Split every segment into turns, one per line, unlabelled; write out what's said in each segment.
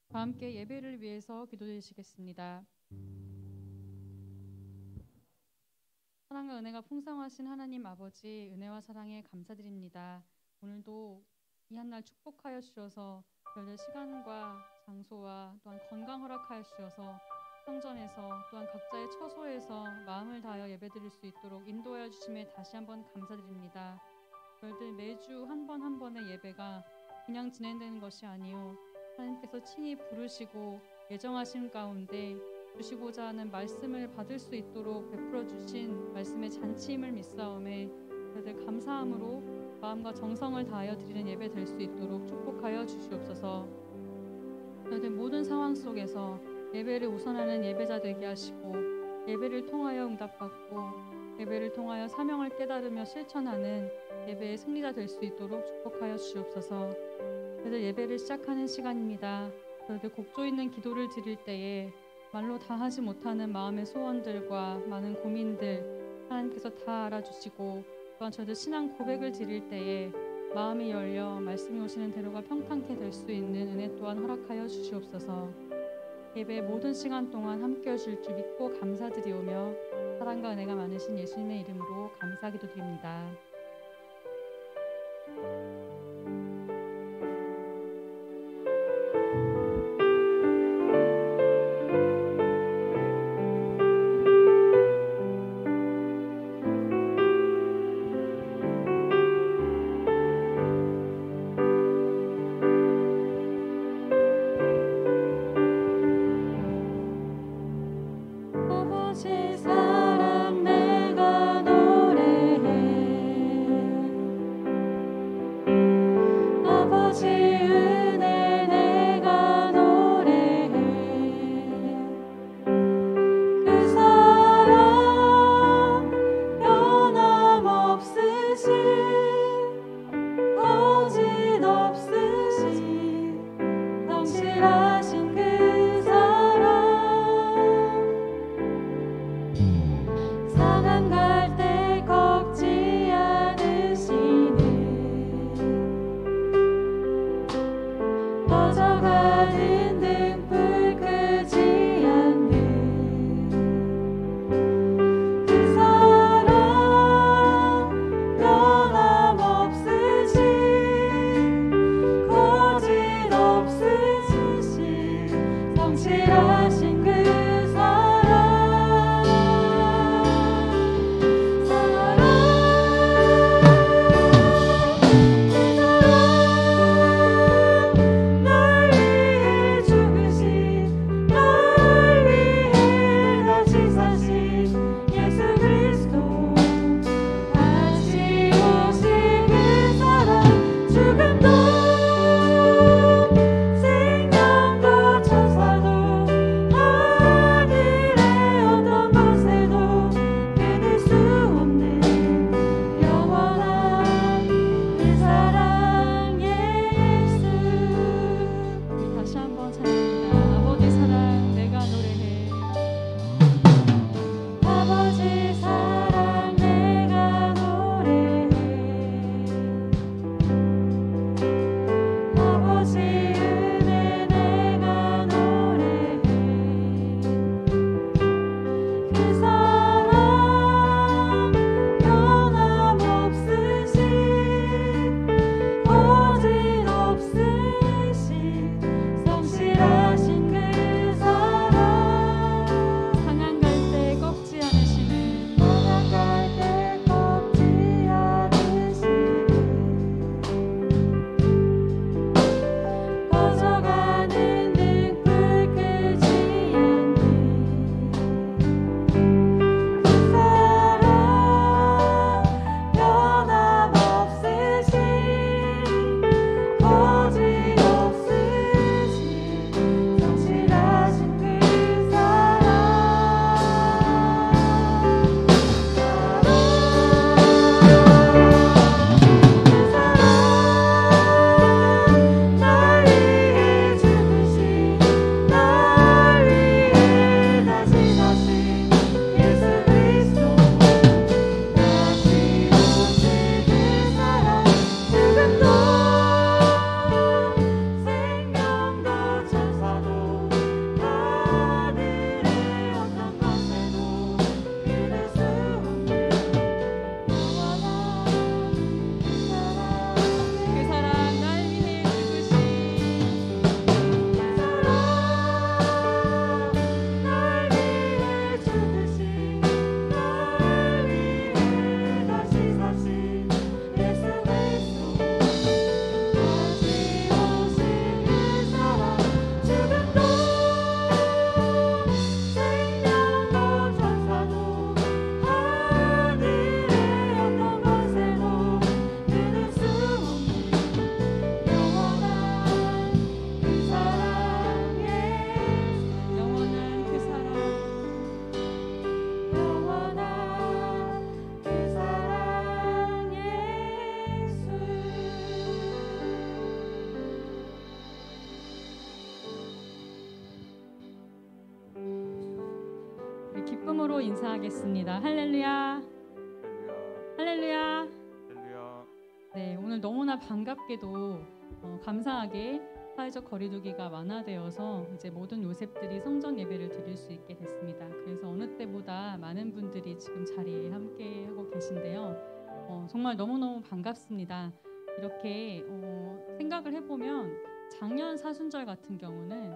다 함께 예배를 위해서 기도드리시겠습니다. 사랑과 은혜가 풍성하신 하나님 아버지, 은혜와 사랑에 감사드립니다. 오늘도 이 한날 축복하여 주셔서 별의 시간과 장소와 또한 건강 허락하여 주셔서 성전에서 또한 각자의 처소에서 마음을 다하여 예배드릴 수 있도록 인도하여 주심에 다시 한번 감사드립니다. 별들 매주 한 번 한 번의 예배가 그냥 진행되는 것이 아니요 하나님께서 친히 부르시고 예정하신 가운데 주시고자 하는 말씀을 받을 수 있도록 베풀어 주신 말씀의 잔치임을 믿사오매 저희들 감사함으로 마음과 정성을 다하여 드리는 예배 될 수 있도록 축복하여 주시옵소서. 저희들 모든 상황 속에서 예배를 우선하는 예배자 되게 하시고 예배를 통하여 응답받고 예배를 통하여 사명을 깨달으며 실천하는 예배의 승리자 될 수 있도록 축복하여 주시옵소서. 저희들 예배를 시작하는 시간입니다. 저희들 곡조 있는 기도를 드릴 때에 말로 다 하지 못하는 마음의 소원들과 많은 고민들 하나님께서 다 알아주시고 또한 저희들 신앙 고백을 드릴 때에 마음이 열려 말씀이 오시는 대로가 평탄케 될 수 있는 은혜 또한 허락하여 주시옵소서. 예배의 모든 시간 동안 함께 하실 줄 믿고 감사드리오며 사랑과 은혜가 많으신 예수님의 이름으로 감사 기도드립니다.
아버지 사랑 내가 노래해
찬양으로 인사하겠습니다. 할렐루야, 할렐루야. 네, 오늘 너무나 반갑게도 감사하게 사회적 거리두기가 완화되어서 이제 모든 요셉들이 성전 예배를 드릴 수 있게 됐습니다. 그래서 어느 때보다 많은 분들이 지금 자리에 함께 하고 계신데요. 정말 너무너무 반갑습니다. 이렇게 생각을 해보면 작년 사순절 같은 경우는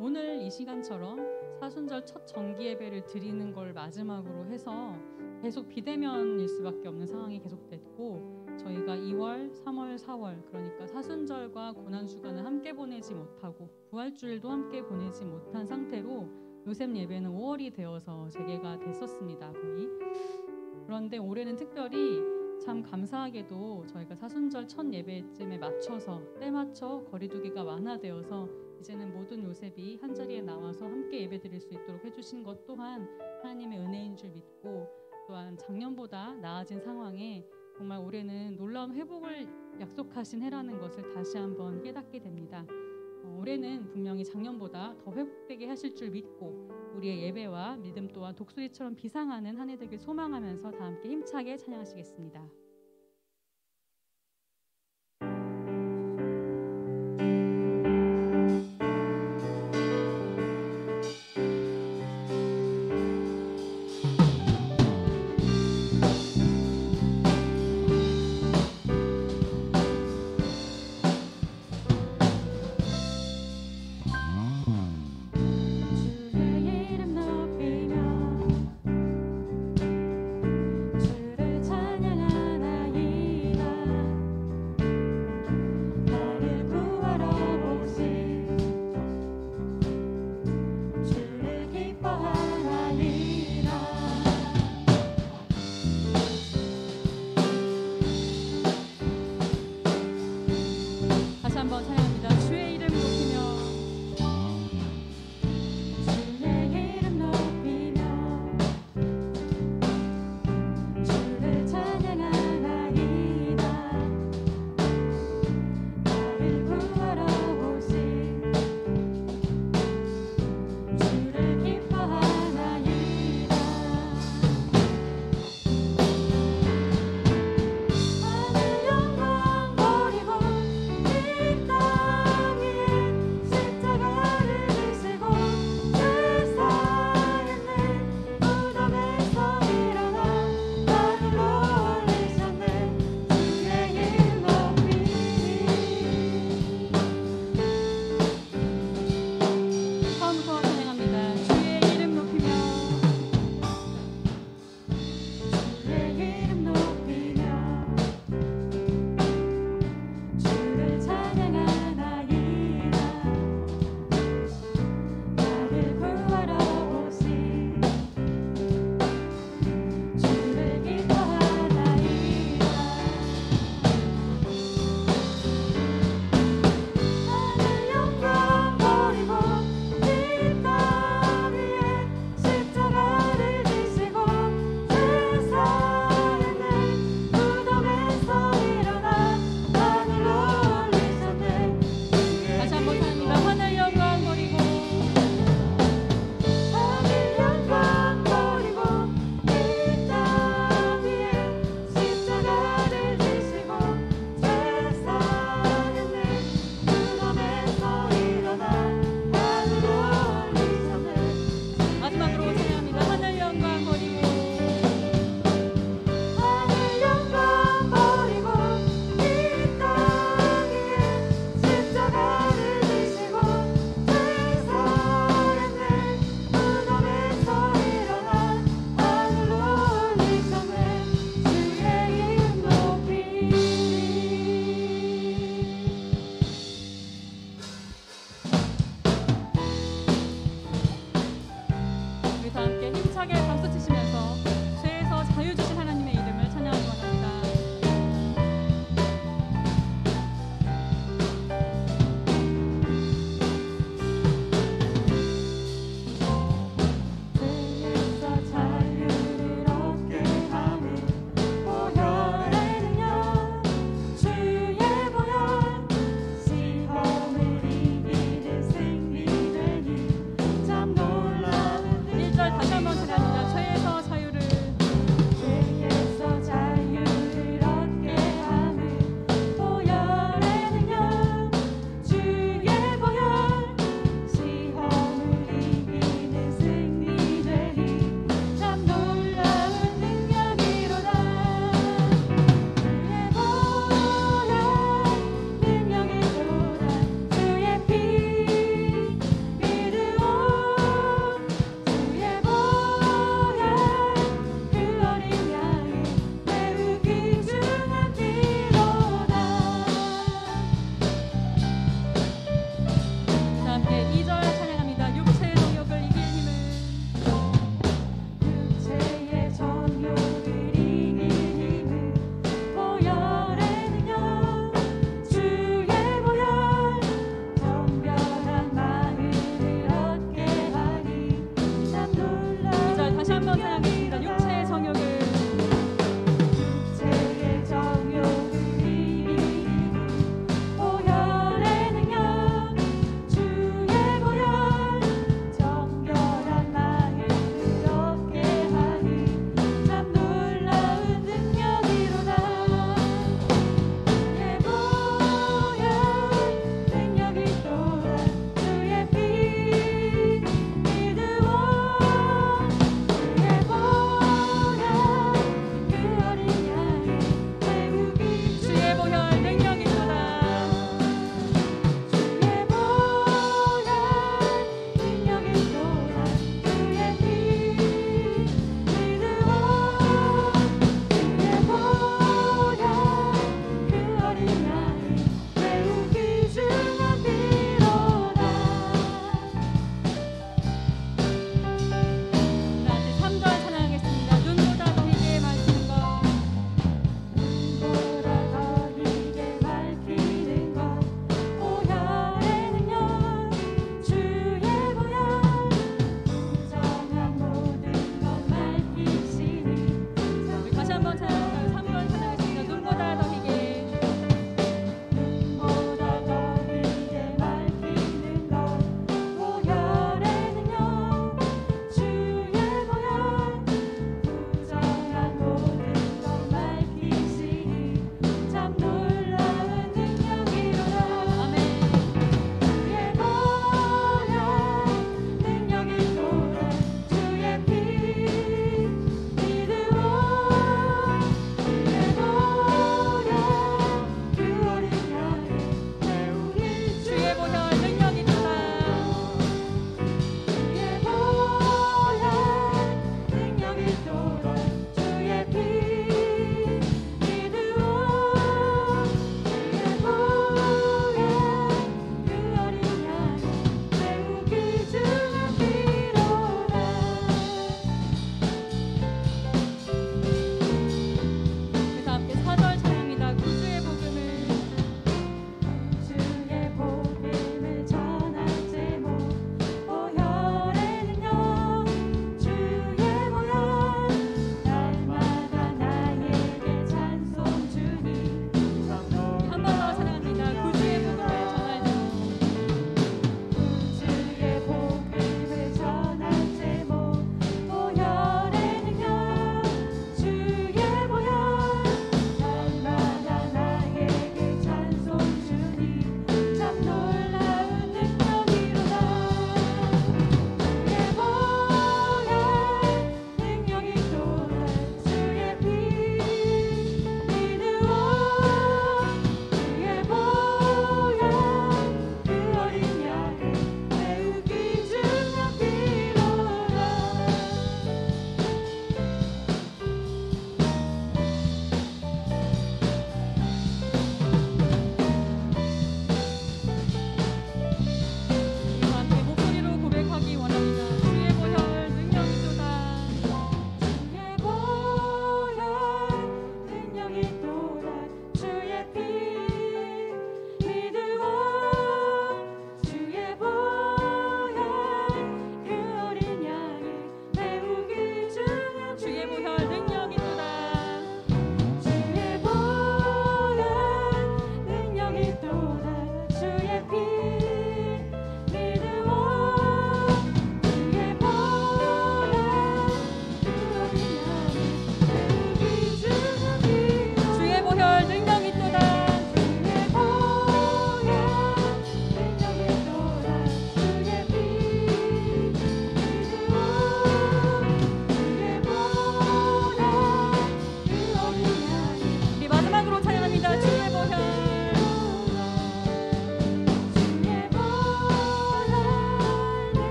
오늘 이 시간처럼 사순절 첫 정기 예배를 드리는 걸 마지막으로 해서 계속 비대면일 수밖에 없는 상황이 계속됐고, 저희가 2월, 3월, 4월 그러니까 사순절과 고난주간을 함께 보내지 못하고 부활주일도 함께 보내지 못한 상태로 요셉 예배는 5월이 되어서 재개가 됐었습니다. 거의. 그런데 올해는 특별히 참 감사하게도 저희가 사순절 첫 예배쯤에 맞춰서 때 맞춰 거리두기가 완화되어서 이제는 모든 요셉이 한자리에 나와서 함께 예배드릴 수 있도록 해주신 것 또한 하나님의 은혜인 줄 믿고, 또한 작년보다 나아진 상황에 정말 올해는 놀라운 회복을 약속하신 해라는 것을 다시 한번 깨닫게 됩니다. 올해는 분명히 작년보다 더 회복되게 하실 줄 믿고 우리의 예배와 믿음 또한 독수리처럼 비상하는 한 해 되길 소망하면서 다 함께 힘차게 찬양하시겠습니다.
주를 찬양하나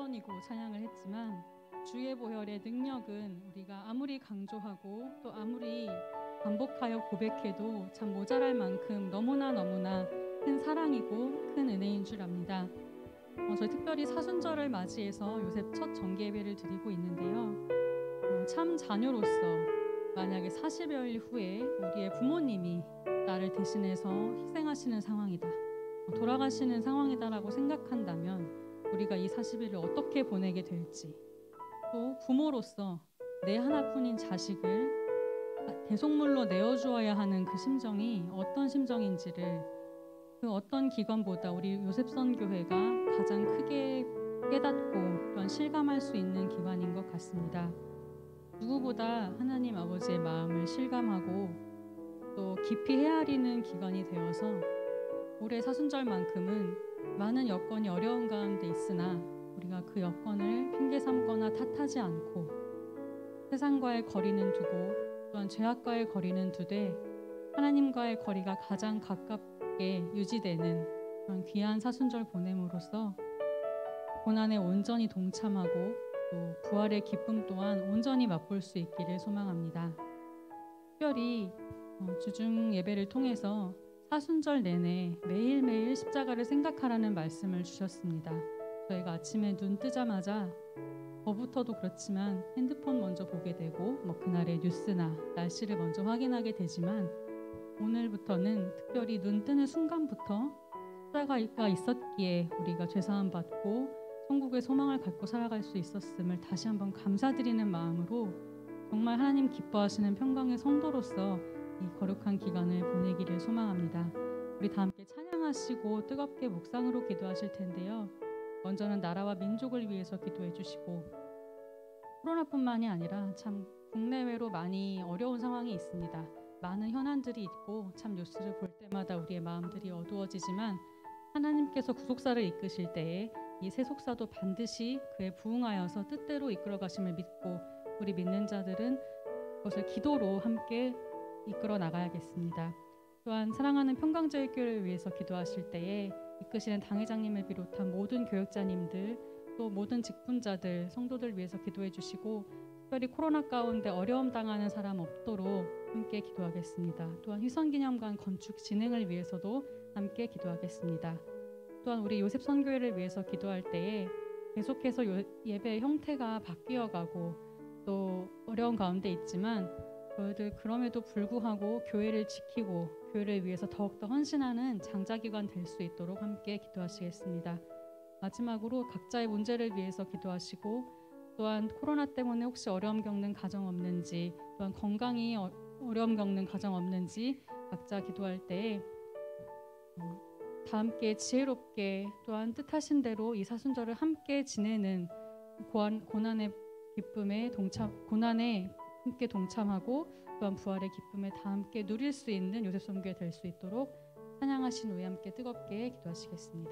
순전이고 찬양을 했지만 주의 보혈의 능력은 우리가 아무리 강조하고 또 아무리 반복하여 고백해도 참 모자랄 만큼 너무나 큰 사랑이고 큰 은혜인 줄 압니다. 저희 특별히 사순절을 맞이해서 요새 첫 정기예배를 드리고 있는데요. 참 자녀로서 만약에 40여일 후에 우리의 부모님이 나를 대신해서 희생하시는 상황이다, 돌아가시는 상황이다라고 생각한다면 우리가 이 40일을 어떻게 보내게 될지, 또 부모로서 내 하나뿐인 자식을 대속물로 내어주어야 하는 그 심정이 어떤 심정인지를 그 어떤 기관보다 우리 요셉선교회가 가장 크게 깨닫고 또한 실감할 수 있는 기관인 것 같습니다. 누구보다 하나님 아버지의 마음을 실감하고 또 깊이 헤아리는 기관이 되어서 올해 사순절만큼은 많은 여건이 어려운 가운데 있으나 우리가 그 여건을 핑계 삼거나 탓하지 않고 세상과의 거리는 두고 또한 죄악과의 거리는 두되 하나님과의 거리가 가장 가깝게 유지되는 그런 귀한 사순절 보냄으로써 고난에 온전히 동참하고 또 부활의 기쁨 또한 온전히 맛볼 수 있기를 소망합니다. 특별히 주중 예배를 통해서 사순절 내내 매일매일 십자가를 생각하라는 말씀을 주셨습니다. 저희가 아침에 눈 뜨자마자 저부터도 그렇지만 핸드폰 먼저 보게 되고 그날의 뉴스나 날씨를 먼저 확인하게 되지만 오늘부터는 특별히 눈 뜨는 순간부터 십자가가 있었기에 우리가 죄사함 받고 천국의 소망을 갖고 살아갈 수 있었음을 다시 한번 감사드리는 마음으로 정말 하나님 기뻐하시는 평강의 성도로서 이 거룩한 기간을 보내기를 소망합니다. 우리 다 함께 찬양하시고 뜨겁게 묵상으로 기도하실 텐데요. 먼저는 나라와 민족을 위해서 기도해 주시고, 코로나뿐만이 아니라 참 국내외로 많이 어려운 상황이 있습니다. 많은 현안들이 있고 참 뉴스를 볼 때마다 우리의 마음들이 어두워지지만 하나님께서 구속사를 이끄실 때에 이 세속사도 반드시 그에 부응하여서 뜻대로 이끌어 가심을 믿고 우리 믿는 자들은 그것을 기도로 함께 이끌어 나가야겠습니다. 또한 사랑하는 평강제일교회를 위해서 기도하실 때에 이끄시는 당회장님을 비롯한 모든 교역자님들 또 모든 직분자들 성도들 위해서 기도해 주시고, 특별히 코로나 가운데 어려움 당하는 사람 없도록 함께 기도하겠습니다. 또한 희선기념관 건축 진행을 위해서도 함께 기도하겠습니다. 또한 우리 요셉선교회를 위해서 기도할 때에 계속해서 예배의 형태가 바뀌어가고 또 어려운 가운데 있지만 저희들 그럼에도 불구하고 교회를 지키고 교회를 위해서 더욱더 헌신하는 장자기관 될 수 있도록 함께 기도하시겠습니다. 마지막으로 각자의 문제를 위해서 기도하시고, 또한 코로나 때문에 혹시 어려움 겪는 가정 없는지, 또한 건강이 어려움 겪는 가정 없는지 각자 기도할 때에 다 함께 지혜롭게 또한 뜻하신 대로 이 사순절을 함께 지내는 고난의 기쁨에 고난에 함께 동참하고 또한 부활의 기쁨에 다 함께 누릴 수 있는 요셉선교회 될 수 있도록 찬양하신 후에 함께 뜨겁게 기도하시겠습니다.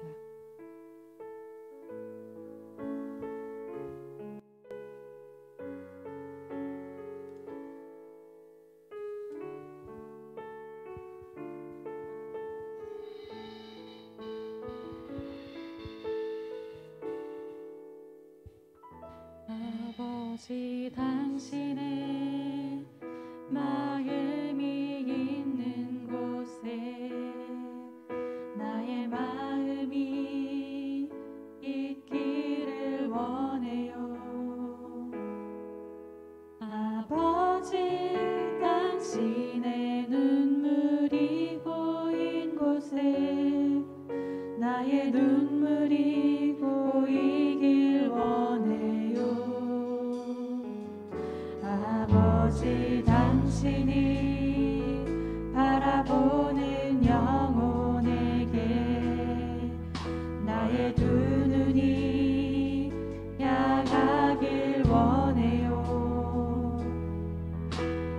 아버지, 당신의 마음이 있는 곳에 나의 마음이 있기를 원해요. 아버지, 당신의 눈물이 고인 곳에 나의 눈물이 고이길 원해요. 아버지, 당신이 바라보는 영혼에게 나의 두 눈이 향하길 원해요.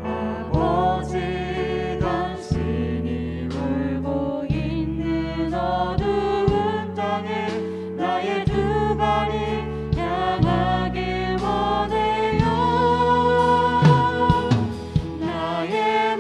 아버지, 당신이 울고 있는 어두운 땅에 나의 두 발이 향하길 원해요. 나의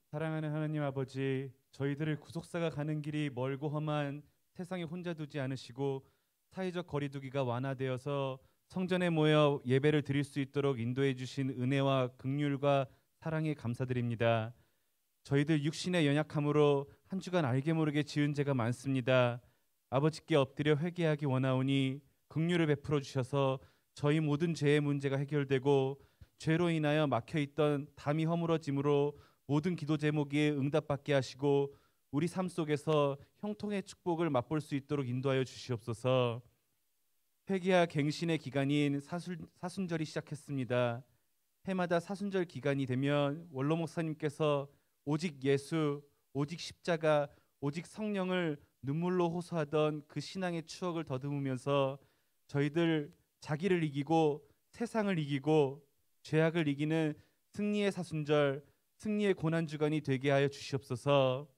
사랑하는 하나님 아버지, 저희들을 구속사가 가는 길이 멀고 험한 세상에 혼자 두지 않으시고 사회적 거리두기가 완화되어서 성전에 모여 예배를 드릴 수 있도록 인도해 주신 은혜와 긍휼과 사랑에 감사드립니다. 저희들 육신의 연약함으로 한 주간 알게 모르게 지은 죄가 많습니다. 아버지께 엎드려 회개하기 원하오니 긍휼을 베풀어 주셔서 저희 모든 죄의 문제가 해결되고 죄로 인하여 막혀 있던 담이 허물어짐으로 모든 기도 제목이 응답받게 하시고 우리 삶 속에서 형통의 축복을 맛볼 수 있도록 인도하여 주시옵소서. 회개와 갱신의 기간인 사순절이 시작했습니다. 해마다 사순절 기간이 되면 원로 목사님께서 오직 예수, 오직 십자가, 오직 성령을 눈물로 호소하던 그 신앙의 추억을 더듬으면서 저희들 자기를 이기고 세상을 이기고 죄악을 이기는 승리의 사순절, 승리의 고난주간이 되게 하여 주시옵소서.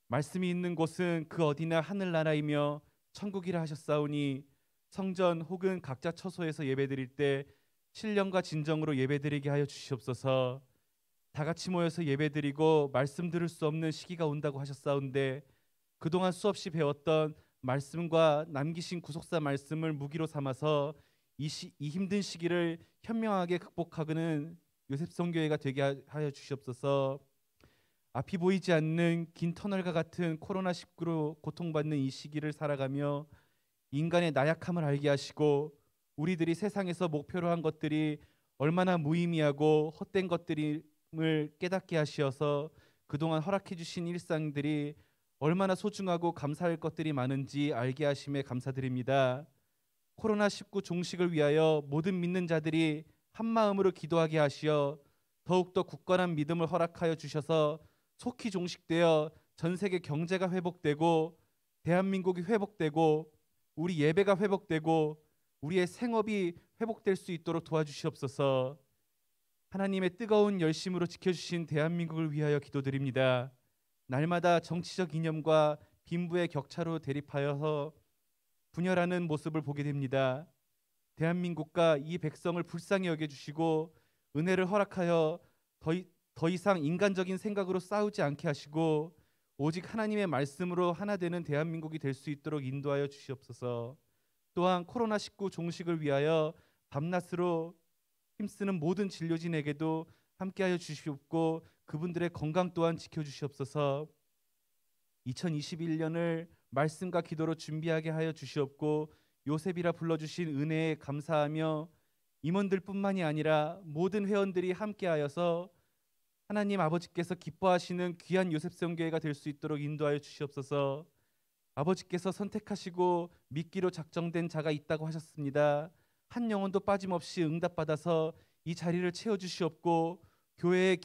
말씀이 있는 곳은 그 어디나 하늘나라이며 천국이라 하셨사오니 성전 혹은 각자 처소에서 예배드릴 때 신령과 진정으로 예배드리게 하여 주시옵소서. 다 같이 모여서 예배드리고 말씀 들을 수 없는 시기가 온다고 하셨사온데 그동안 수없이 배웠던 말씀과 남기신 구속사 말씀을 무기로 삼아서 이 힘든 시기를 현명하게 극복하는 요셉성교회가 되게 하여 주시옵소서. 앞이 보이지 않는 긴 터널과 같은 코로나19로 고통받는 이 시기를 살아가며 인간의 나약함을 알게 하시고 우리들이 세상에서 목표로 한 것들이 얼마나 무의미하고 헛된 것들임을 깨닫게 하시어서 그동안 허락해 주신 일상들이 얼마나 소중하고 감사할 것들이 많은지 알게 하심에 감사드립니다. 코로나19 종식을 위하여 모든 믿는 자들이 한 마음으로 기도하게 하시어 더욱더 굳건한 믿음을 허락하여 주셔서 속히 종식되어 전 세계 경제가 회복되고 대한민국이 회복되고 우리 예배가 회복되고 우리의 생업이 회복될 수 있도록 도와주시옵소서. 하나님의 뜨거운 열심으로 지켜주신 대한민국을 위하여 기도드립니다. 날마다 정치적 이념과 빈부의 격차로 대립하여서 분열하는 모습을 보게 됩니다. 대한민국과 이 백성을 불쌍히 여겨주시고 은혜를 허락하여 더 이상 인간적인 생각으로 싸우지 않게 하시고 오직 하나님의 말씀으로 하나 되는 대한민국이 될 수 있도록 인도하여 주시옵소서. 또한 코로나19 종식을 위하여 밤낮으로 힘쓰는 모든 진료진에게도 함께하여 주시옵고 그분들의 건강 또한 지켜주시옵소서. 2021년을 말씀과 기도로 준비하게 하여 주시옵고 요셉이라 불러주신 은혜에 감사하며 임원들뿐만이 아니라 모든 회원들이 함께하여서 하나님 아버지께서 기뻐하시는 귀한 요셉성교회가 될 수 있도록 인도하여 주시옵소서. 아버지께서 선택하시고 믿기로 작정된 자가 있다고 하셨습니다. 한 영혼도 빠짐없이 응답받아서 이 자리를 채워주시옵고 교회의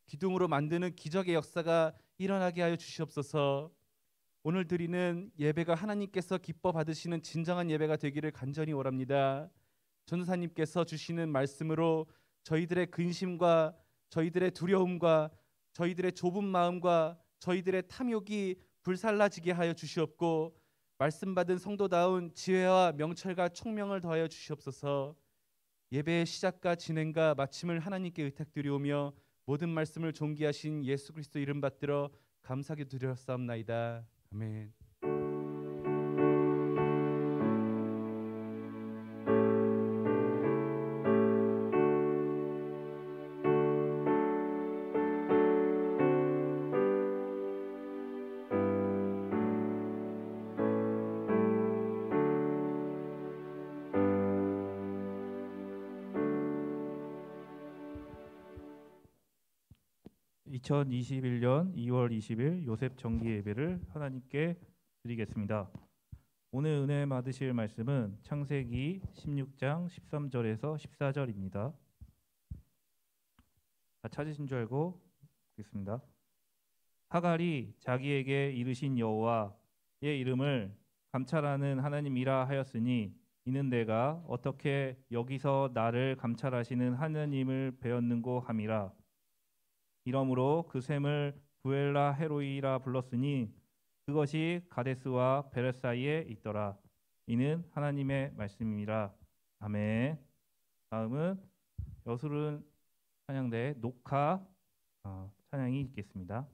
기둥으로 만드는 기적의 역사가 일어나게 하여 주시옵소서. 오늘 드리는 예배가 하나님께서 기뻐 받으시는 진정한 예배가 되기를 간절히 원합니다. 전도사님께서 주시는 말씀으로 저희들의 근심과 저희들의 두려움과 저희들의 좁은 마음과 저희들의 탐욕이 불살라지게 하여 주시옵고 말씀 받은 성도다운 지혜와 명철과 총명을 더하여 주시옵소서. 예배의 시작과 진행과 마침을 하나님께 의탁드리오며 모든 말씀을 존귀하신 예수 그리스도 이름 받들어 감사하게 드렸사옵나이다. 아멘.
2021년 2월 20일 요셉 정기 예배를 하나님께 드리겠습니다. 오늘 은혜 받으실 말씀은 창세기 16장 13절에서 14절입니다. 다 찾으신 줄 알고 보겠습니다. 하갈이 자기에게 이르신 여호와의 이름을 감찰하는 하나님이라 하였으니 이는 내가 어떻게 여기서 나를 감찰하시는 하나님을 배웠는고 함이라. 이러므로 그 샘을 부엘라 헤로이라 불렀으니 그것이 가데스와 베렛 사이에 있더라. 이는 하나님의 말씀이라. 아멘. 다음은 여수른 찬양대 녹화 찬양이 있겠습니다.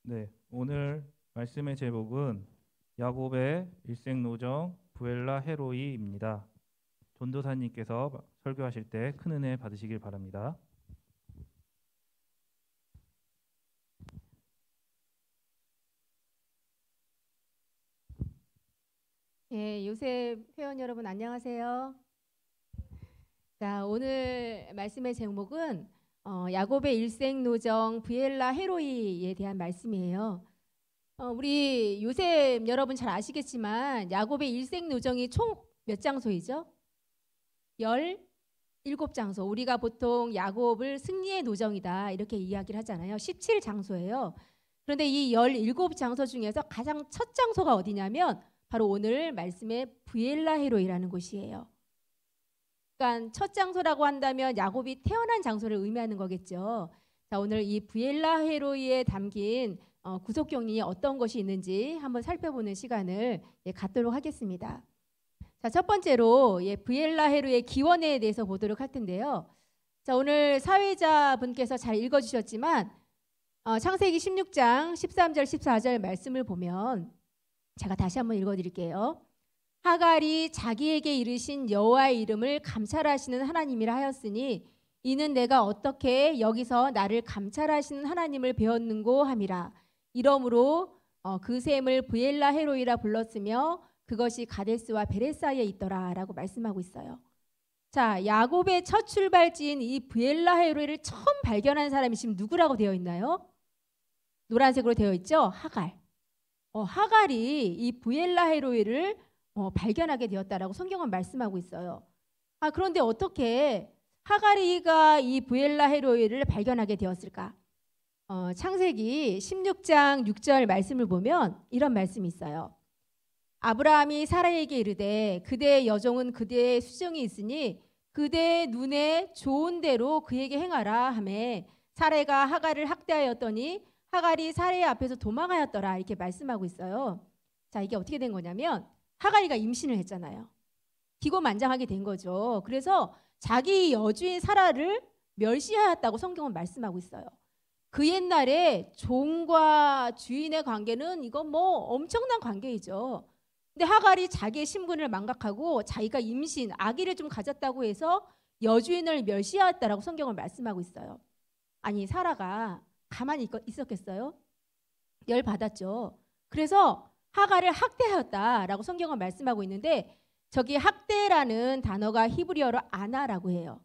네, 오늘 말씀의 제목은 야곱의 일생노정 부엘라 헤로이입니다. 전도사님께서 설교하실 때 큰 은혜 받으시길 바랍니다.
예, 요셉 회원 여러분 안녕하세요. 자, 오늘 말씀의 제목은 야곱의 일생노정 부엘라 헤로이에 대한 말씀이에요. 우리 요셉 여러분 잘 아시겠지만 야곱의 일생노정이 총 몇 장소이죠? 17장소. 우리가 보통 야곱을 승리의 노정이다 이렇게 이야기를 하잖아요. 17장소예요. 그런데 이 17장소 중에서 가장 첫 장소가 어디냐면 바로 오늘 말씀의 부엘라 헤로이라는 곳이에요. 그러니까 첫 장소라고 한다면 야곱이 태어난 장소를 의미하는 거겠죠. 자, 오늘 이 부엘라 헤로이에 담긴 구속 경륜이 어떤 것이 있는지 한번 살펴보는 시간을 갖도록 하겠습니다. 자, 첫 번째로 부엘라 헤로이의 기원에 대해서 보도록 할 텐데요. 자, 오늘 사회자분께서 잘 읽어주셨지만 창세기 16장 13절 14절 말씀을 보면 제가 다시 한번 읽어드릴게요. 하갈이 자기에게 이르신 여호와의 이름을 감찰하시는 하나님이라 하였으니 이는 내가 어떻게 여기서 나를 감찰하시는 하나님을 배웠는고 함이라. 이러므로 그 셈을 부엘라 헤로이라 불렀으며 그것이 가데스와 베레 사이에 있더라 라고 말씀하고 있어요. 자, 야곱의 첫 출발지인 이 부엘라 헤로이를 처음 발견한 사람이 지금 누구라고 되어 있나요? 노란색으로 되어 있죠? 하갈. 하갈이 이 부엘라 헤로이를 발견하게 되었다라고 성경은 말씀하고 있어요. 그런데 어떻게 하갈이가 이 부엘라 헤로이를 발견하게 되었을까? 창세기 16장 6절 말씀을 보면 이런 말씀이 있어요. 아브라함이 사라에게 이르되 그대의 여종은 그대의 수정이 있으니 그대의 눈에 좋은 대로 그에게 행하라 하매 사라가 하갈을 학대하였더니 하갈이 사라의 앞에서 도망하였더라 이렇게 말씀하고 있어요. 자, 이게 어떻게 된 거냐면 하갈이가 임신을 했잖아요. 기고만장하게 된 거죠. 그래서 자기 여주인 사라를 멸시하였다고 성경은 말씀하고 있어요. 그 옛날에 종과 주인의 관계는 이건 뭐 엄청난 관계이죠. 근데 하갈이 자기의 신분을 망각하고 자기가 임신, 아기를 좀 가졌다고 해서 여주인을 멸시하였다라고 성경을 말씀하고 있어요. 아니, 사라가 가만히 있었겠어요? 열 받았죠. 그래서 하갈을 학대하였다라고 성경은 말씀하고 있는데 저기 학대라는 단어가 히브리어로 아나라고 해요.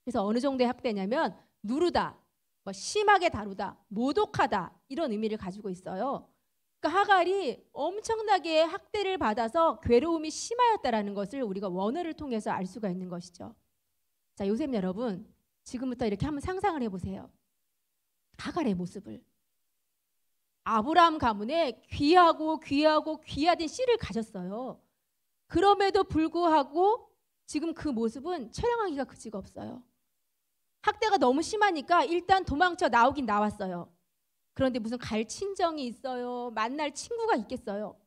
그래서 어느 정도의 학대냐면 누르다, 심하게 다루다, 모독하다 이런 의미를 가지고 있어요. 그러니까 하갈이 엄청나게 학대를 받아서 괴로움이 심하였다라는 것을 우리가 원어를 통해서 알 수가 있는 것이죠. 자, 요셉 여러분, 지금부터 이렇게 한번 상상을 해보세요. 하갈의 모습을. 아브라함 가문에 귀하고 귀하된 씨를 가졌어요. 그럼에도 불구하고 지금 그 모습은 촬영하기가 그지가 없어요. 학대가 너무 심하니까 일단 도망쳐 나오긴 나왔어요. 그런데 무슨 갈 친정이 있어요? 만날 친구가 있겠어요?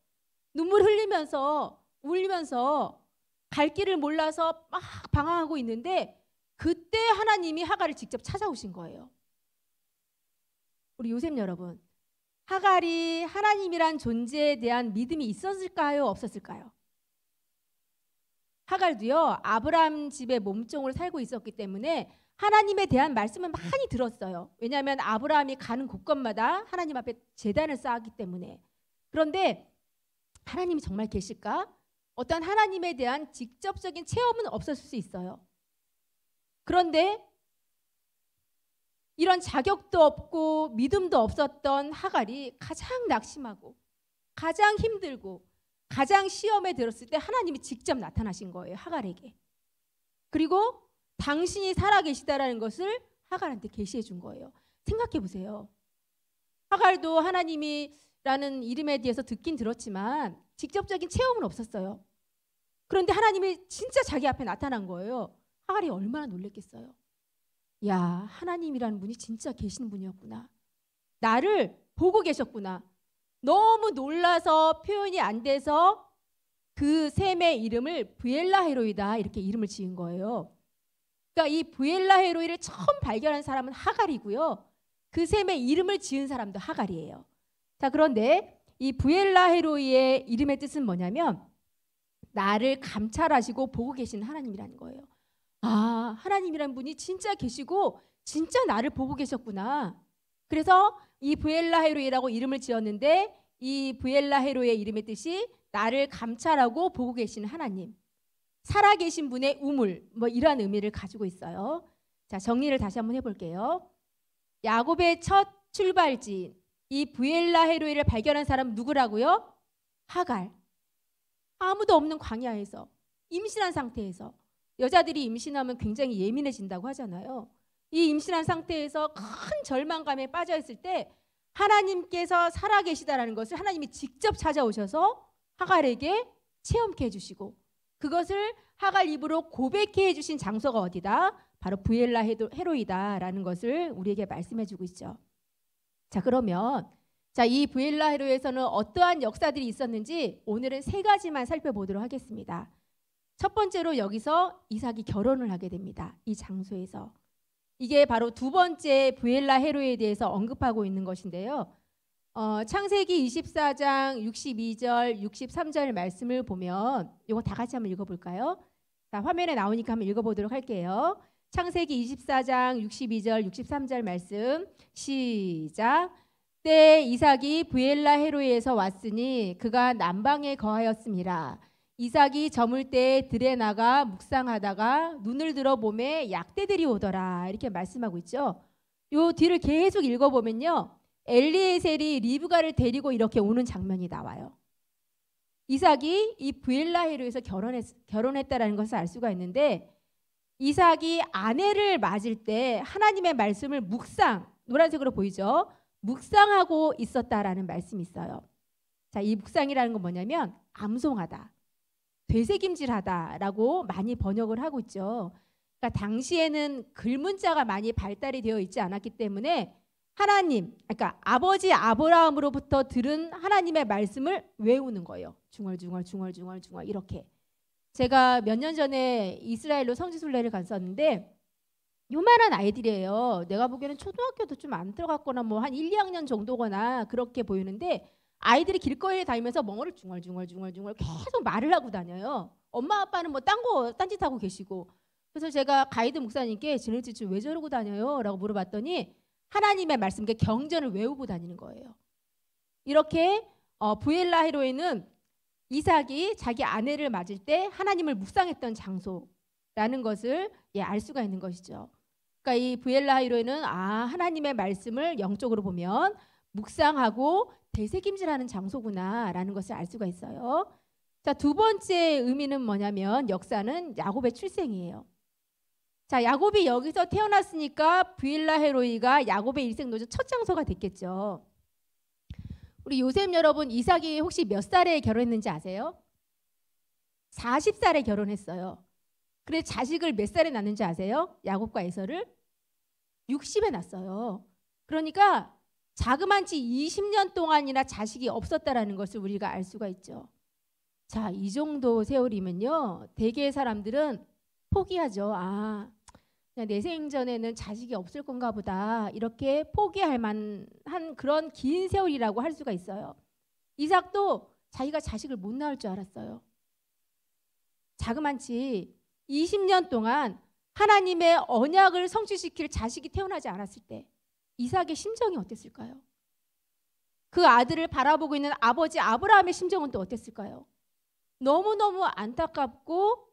눈물 흘리면서 울면서 갈 길을 몰라서 막 방황하고 있는데 그때 하나님이 하갈을 직접 찾아오신 거예요. 우리 요셉 여러분, 하갈이 하나님이란 존재에 대한 믿음이 있었을까요? 없었을까요? 하갈도요, 아브라함 집에 몸종으로 살고 있었기 때문에 하나님에 대한 말씀을 많이 들었어요. 왜냐하면 아브라함이 가는 곳곳마다 하나님 앞에 제단을 쌓았기 때문에. 그런데 하나님이 정말 계실까? 어떤 하나님에 대한 직접적인 체험은 없었을 수 있어요. 그런데 이런 자격도 없고 믿음도 없었던 하갈이 가장 낙심하고 가장 힘들고 가장 시험에 들었을 때 하나님이 직접 나타나신 거예요. 하갈에게. 그리고 당신이 살아계시다라는 것을 하갈한테 계시해 준 거예요. 생각해 보세요. 하갈도 하나님이라는 이름에 대해서 듣긴 들었지만 직접적인 체험은 없었어요. 그런데 하나님이 진짜 자기 앞에 나타난 거예요. 하갈이 얼마나 놀랬겠어요. 야, 하나님이라는 분이 진짜 계시는 분이었구나. 나를 보고 계셨구나. 너무 놀라서 표현이 안 돼서 그 셈의 이름을 부엘라 헤로이다 이렇게 이름을 지은 거예요. 그러니까 이 부엘라 헤로이를 처음 발견한 사람은 하갈이고요. 그 셈의 이름을 지은 사람도 하갈이에요. 자, 그런데 이 부엘라 헤로이의 이름의 뜻은 뭐냐면 나를 감찰하시고 보고 계시는 하나님이라는 거예요. 아, 하나님이라는 분이 진짜 계시고 진짜 나를 보고 계셨구나. 그래서 이 부엘라 헤로이라고 이름을 지었는데 이 부엘라 헤로이의 이름의 뜻이 나를 감찰하고 보고 계시는 하나님, 살아계신 분의 우물, 이런 의미를 가지고 있어요. 자, 정리를 다시 한번 해볼게요. 야곱의 첫 출발지인 이 부엘라 헤로이를 발견한 사람은 누구라고요? 하갈. 아무도 없는 광야에서 임신한 상태에서, 여자들이 임신하면 굉장히 예민해진다고 하잖아요. 이 임신한 상태에서 큰 절망감에 빠져 있을 때 하나님께서 살아계시다라는 것을 하나님이 직접 찾아오셔서 하갈에게 체험케 해주시고 그것을 하갈 입으로 고백해 해주신 장소가 어디다? 바로 부엘라 헤로이다라는 것을 우리에게 말씀해주고 있죠. 자, 그러면 이 부엘라 헤로이에서는 어떠한 역사들이 있었는지 오늘은 3가지만 살펴보도록 하겠습니다. 첫 번째로 여기서 이삭이 결혼을 하게 됩니다. 이 장소에서. 이게 바로 두 번째 부엘라 헤로이에 대해서 언급하고 있는 것인데요. 창세기 24장 62절 63절 말씀을 보면 이거 다 같이 한번 읽어볼까요? 자, 화면에 나오니까 한번 읽어보도록 할게요. 창세기 24장 62절 63절 말씀 시작. 때 이삭이 부엘라 헤로이에서 왔으니 그가 남방에 거하였음이라. 이삭이 저물 때 들에 나가 묵상하다가 눈을 들어 보매 약대들이 오더라. 이렇게 말씀하고 있죠. 요 뒤를 계속 읽어보면요. 엘리에셀이 리브가를 데리고 이렇게 오는 장면이 나와요. 이삭이 이 부엘라 헤로이에서 결혼했다라는 것을 알 수가 있는데 이삭이 아내를 맞을 때 하나님의 말씀을 노란색으로 보이죠? 묵상하고 있었다라는 말씀이 있어요. 자, 이 묵상이라는 건 뭐냐면 암송하다, 되새김질하다라고 많이 번역을 하고 있죠. 그러니까 당시에는 글문자가 많이 발달이 되어 있지 않았기 때문에 그러니까 아버지 아브라함으로부터 들은 하나님의 말씀을 외우는 거예요. 중얼중얼 이렇게. 제가 몇 년 전에 이스라엘로 성지순례를 갔었는데 요만한 아이들이에요. 내가 보기에는 초등학교도 좀 안 들어갔거나 뭐 한 1, 2학년 정도거나 그렇게 보이는데 아이들이 길거리에 다니면서 멍어를 중얼중얼 계속 말을 하고 다녀요. 엄마 아빠는 뭐 딴짓하고 계시고. 그래서 제가 가이드 목사님께 지네들 왜 저러고 다녀요? 라고 물어봤더니 하나님의 말씀, 경전을 외우고 다니는 거예요. 이렇게 부엘라 헤로이는 이삭이 자기 아내를 맞을 때 하나님을 묵상했던 장소라는 것을 알 수가 있는 것이죠. 그러니까 이 부엘라 헤로이는 하나님의 말씀을 영적으로 보면 묵상하고 되새김질하는 장소구나라는 것을 알 수가 있어요. 자, 두 번째 의미는 뭐냐면 역사는 야곱의 출생이에요. 자, 야곱이 여기서 태어났으니까 부엘라 헤로이가 야곱의 일생 노조 첫 장소가 됐겠죠. 우리 요셉 여러분, 이삭이 혹시 몇 살에 결혼했는지 아세요? 40살에 결혼했어요. 그래 자식을 몇 살에 낳는지 아세요? 야곱과 에서를 60에 낳았어요. 그러니까 자그만치 20년 동안이나 자식이 없었다라는 것을 우리가 알 수가 있죠. 자, 이 정도 세월이면요, 대개의 사람들은 포기하죠. 그냥 내 생전에는 자식이 없을 건가 보다, 이렇게 포기할 만한 그런 긴 세월이라고 할 수가 있어요. 이삭도 자기가 자식을 못 낳을 줄 알았어요. 자그만치 20년 동안 하나님의 언약을 성취시킬 자식이 태어나지 않았을 때 이삭의 심정이 어땠을까요? 그 아들을 바라보고 있는 아버지 아브라함의 심정은 또 어땠을까요? 너무너무 안타깝고